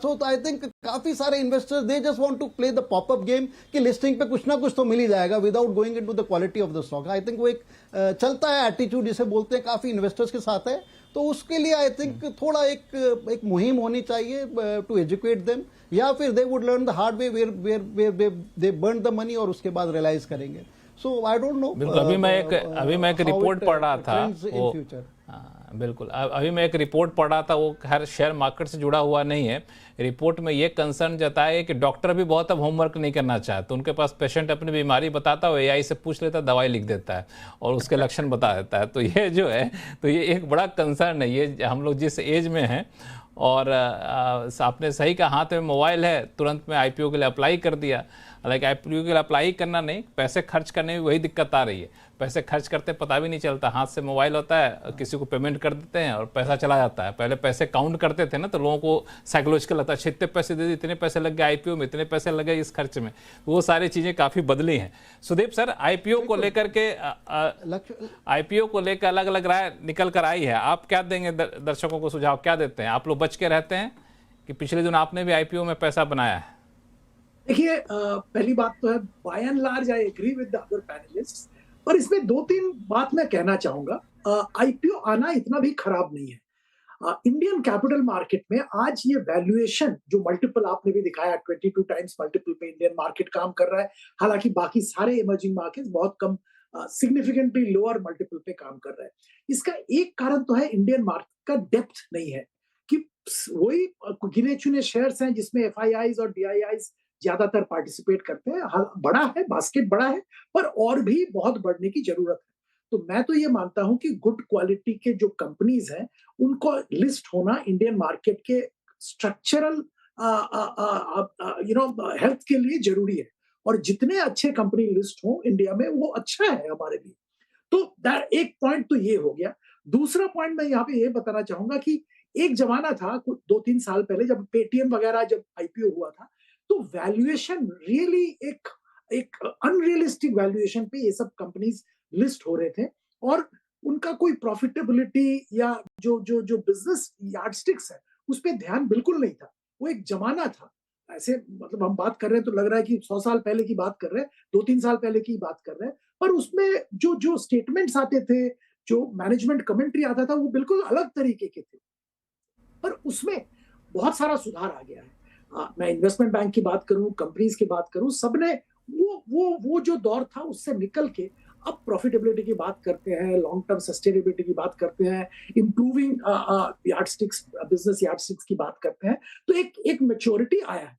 so I think काफी सारे investors they just want to play the pop-up game कि listing पे कुछ ना कुछ तो मिल ही जाएगा without going into the quality of the stock. I think वो एक चलता है attitude जिसे बोलते हैं काफी investors के साथ है. तो उसके लिए I think थोड़ा एक मुहिम होनी चाहिए to educate them, या फिर they would learn the hard way where they burn the money और उसके बाद realize करेंगे. So I don't know. बिल्कुल. अभी मैं एक रिपोर्ट पढ़ रहा था. बिल्कुल. अभी मैं एक रिपोर्ट पढ़ रहा था, वो हर शेयर मार्केट से जुड़ा हुआ नहीं है. रिपोर्ट में ये कंसर्न जताया कि डॉक्टर भी बहुत अब होमवर्क नहीं करना चाहते. उनके पास पेशेंट अपनी बीमारी बताता है, एआई से पूछ लेता है, दवाई लिख देता है और उसके लक्षण बता देता है. तो ये जो है, तो ये एक बड़ा कंसर्न है. ये हम लोग जिस एज में हैं, और आपने सही कहा, हाथ में मोबाइल है, तुरंत में आईपीओ के लिए अप्लाई कर दिया. हालांकि आईपीओ के लिए अप्लाई करना नहीं, पैसे खर्च करने में वही दिक्कत आ रही है. पैसे खर्च करते पता भी नहीं चलता, हाथ से मोबाइल होता है, किसी को पेमेंट कर देते हैं और पैसा चला जाता है. पहले पैसे काउंट करते थे ना, तो लोगों को साइकोलॉजिकल लगता है, इतने पैसे दे दिए, इतने पैसे लग गए आईपीओ में, इतने पैसे लगे इस खर्च में. वो सारी चीज़ें काफ़ी बदली हैं. सुदीप सर, आईपीओ को लेकर के आईपीओ को लेकर अलग अलग राय निकल कर आई है. आप क्या देंगे दर्शकों को सुझाव, क्या देते हैं? आप लोग बच के रहते हैं कि पिछले दिन आपने भी आईपीओ में पैसा बनाया है? देखिए, पहली बात तो है, by and large I agree with the other panelist, पर इसमें 2-3 बात मैं कहना चाहूंगा. आईपीओ आना इतना भी खराब नहीं है. इंडियन कैपिटल मार्केट में आज ये वैल्यूएशन जो मल्टीपल आपने भी दिखाया, 22 टाइम्स मल्टीपल पे इंडियन मार्केट काम कर रहा है. हालांकि बाकी सारे इमर्जिंग मार्केट्स बहुत कम, सिग्निफिकेंटली लोअर मल्टीपल पे काम कर रहा है. इसका एक कारण तो है इंडियन मार्केट का डेप्थ नहीं है, कि वही गिने चुने शेयर्स हैं जिसमें एफआईआईज और डीआईआईज ज्यादातर पार्टिसिपेट करते हैं. बड़ा है, बास्केट बड़ा है, पर और भी बहुत बढ़ने की जरूरत है. तो मैं तो ये मानता हूं कि गुड क्वालिटी के जो कंपनीज हैं उनको लिस्ट होना इंडियन मार्केट के स्ट्रक्चरल हेल्थ के लिए जरूरी है. और जितने अच्छे कंपनी लिस्ट हो इंडिया में वो अच्छा है हमारे लिए. तो एक पॉइंट तो ये हो गया. दूसरा पॉइंट मैं यहाँ पे ये बताना चाहूंगा कि एक जमाना था 2-3 साल पहले, जब पेटीएम वगैरह जब आईपीओ हुआ था, तो वैल्यूएशन रियली एक अनरियलिस्टिक वैल्यूएशन पे ये सब कंपनीज लिस्ट हो रहे थे, और उनका कोई प्रॉफिटेबिलिटी या जो बिजनेस यार्डस्टिक्स है उस पे ध्यान बिल्कुल नहीं था. वो एक जमाना था. ऐसे मतलब हम बात कर रहे हैं तो लग रहा है कि 100 साल पहले की बात कर रहे हैं, 2-3 साल पहले की बात कर रहे हैं, पर उसमें जो स्टेटमेंट्स आते थे, जो मैनेजमेंट कमेंट्री आता था, वो बिल्कुल अलग तरीके के थे. पर उसमें बहुत सारा सुधार आ गया है. मैं इन्वेस्टमेंट बैंक की बात करूं, कंपनीज की बात करूं, सबने वो जो दौर था उससे निकल के अब प्रॉफिटेबिलिटी की बात करते हैं, लॉन्ग टर्म सस्टेनेबिलिटी की बात करते हैं, इंप्रूविंग यार्डस्टिक्स, बिजनेस यार्डस्टिक्स की बात करते हैं. तो एक मैच्योरिटी आया है.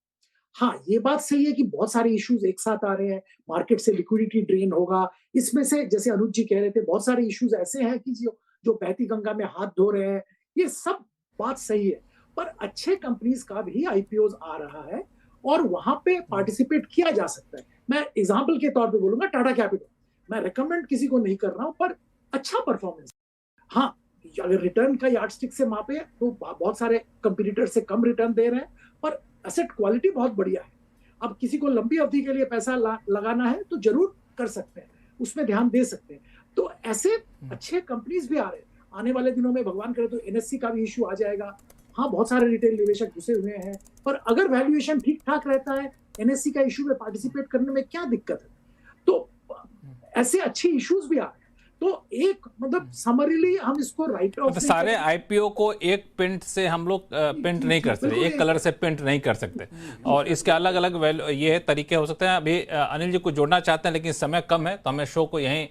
हाँ, ये बात सही है कि बहुत सारे इश्यूज एक साथ आ रहे हैं. मार्केट से लिक्विडिटी ड्रेन होगा. इसमें से जैसे अनुज जी कह रहे थे, बहुत सारे इश्यूज ऐसे हैं कि जो बहती गंगा में हाथ धो रहे हैं. ये सब बात सही है, पर अच्छे कंपनीज का भी आईपीओ आ रहा है और वहां पे पार्टिसिपेट किया जा सकता है. मैं एग्जांपल के तौर पे बोलूंगा टाटा कैपिटल. मैं रेकमेंड किसी को नहीं कर रहा हूं, पर अच्छा परफॉर्मेंस. हाँ, अगर रिटर्न का यार्डस्टिक से मापे तो बहुत सारे कंपटीटर से कम रिटर्न दे रहे हैं, पर एसेट क्वालिटी बहुत बढ़िया है. अब किसी को लंबी अवधि के लिए पैसा लगाना है तो जरूर कर सकते हैं, उसमें ध्यान दे सकते हैं. तो ऐसे अच्छे कंपनीज भी आ रहे हैं. आने वाले दिनों में भगवान करे तो एनएससी का भी इशू आ जाएगा. हाँ, बहुत सारे रिटेल निवेशक घुसे हुए हैं, पर अगर वैल्यूएशन ठीक ठाक रहता है, एनएससी का इशू में पार्टिसिपेट करने में क्या दिक्कत है. तो ऐसे अच्छे इश्यूज भी आ रहे हैं. तो एक मतलब समरीली हम इसको राइट ऑफ, सारे आईपीओ को एक पेंट से हम लोग पेंट नहीं कर सकते, एक कलर से पेंट नहीं कर सकते, और इसके अलग अलग ये तरीके हो सकते हैं. अभी अनिल जी को जोड़ना चाहते हैं लेकिन समय कम है, तो हमें शो को यहीं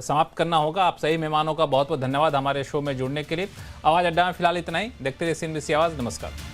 समाप्त करना होगा. आप सही मेहमानों का बहुत बहुत धन्यवाद हमारे शो में जुड़ने के लिए. आवाज अड्डा में फिलहाल इतना ही. देखते रहिए CNBC आवाज. नमस्कार.